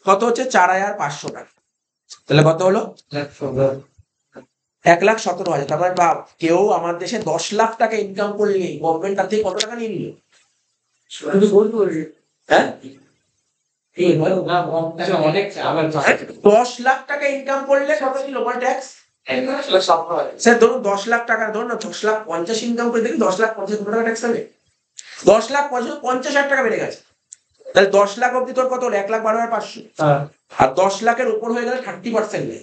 কত হচ্ছে? 4,500 টাকা। তাহলে কত হলো? 1,17,000। তার মানে ভাব, কেউ আমার দেশে 10 লাখ টাকা ইনকাম করলে গভর্নমেন্ট তার থেকে কত টাকা নিয়ে নিল? হ্যাঁ, 10 লাখ টাকা ইনকাম করলে কত ছিল বল ট্যাক্স? স্যার ধরুন 10 লাখ টাকা, ধরুন না 10,50,000 ইনকাম করে দেখি 10,50,000 কত টাকা ট্যাক্স হবে? 10,50,000 টাকা বেড়ে গেছে। তাহলে 10 লাখ অব্দি তোর কত হলো? 1,12,500। আর 10 লাখের উপর হয়ে গেলে 30% নেই,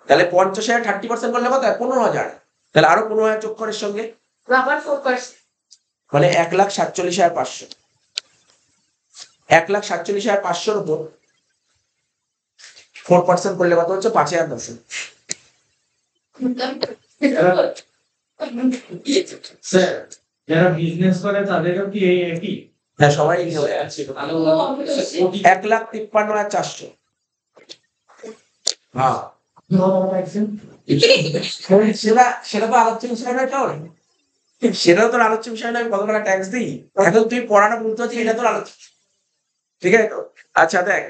তাহলে 50,000 30% করলে কত? 15,000। তাহলে আরো 15,000 যোগ করার সঙ্গে মানে 1,47,500। 1,47,500 উপর 4% করলে কত হচ্ছে? 5,900। স্যার যারা বিজনেস করে তাদেরও কি এই একই? হ্যাঁ, সবাই হয়ে আছে। 1,53,400। হ্যাঁ, সেটা তো আলোচ্য বিষয় নয় তোর। সেটাও তোর আলোচ্য বিষয় নয়, কত টাকা ট্যাক্স দিই। এখন তুই পড়াটা বলতে হচ্ছে, এটা তোর আলোচ্য। ঠিক আছে তো? আচ্ছা দেখ,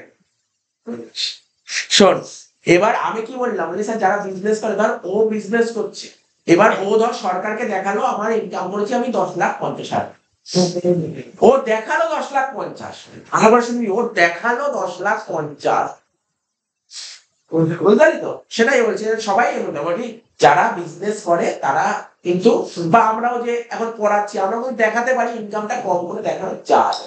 শোন, এবার আমি কি বললাম, স্যার যারা বিজনেস করে, ধর ও বিজনেস করছে, এবার ও ধর সরকারকে দেখালো আমার ইনকাম করেছি আমি 10,50,000। ও দেখালো 10,50,000। আমার শুনবি, ও দেখালো 10,50,000। বুঝতে পারি তো? সেটাই বলছি, সবাই মোটামুটি যারা বিজনেস করে তারা কিন্তু, বা আমরাও যে এখন পড়াচ্ছি, আমরা কিন্তু দেখাতে পারি ইনকামটা কম করে দেখানো যায়।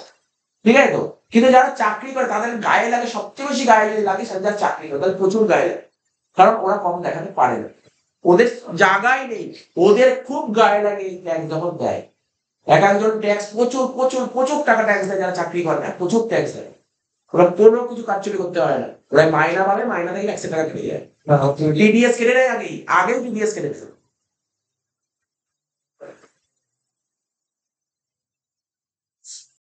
ঠিক আছে তো? কিন্তু যারা চাকরি করে তাদের গায়ে লাগে, সবচেয়ে বেশি গায়ে যদি লাগে সেটা যারা চাকরি করে তাদের প্রচুর গায়ে লাগে, কারণ ওরা কম দেখাতে পারে না, ওদের জায়গায় নেই। ওদের খুব গায়ে লাগে এই ট্যাক্স যখন দেয়। এক একজন ট্যাক্স প্রচুর প্রচুর প্রচুর টাকা ট্যাক্স দেয়, যারা চাকরি করে না প্রচুর ট্যাক্স দেয়। ওরা কোনো কিছু কারচুপি করতে পারে না, ওরা মাইনা পাবে, মাইনা থেকে 100 টাকা কেটে যায়। টিডিএস কেটে নেয়, আগেই টিডিএস কেটে দেয়।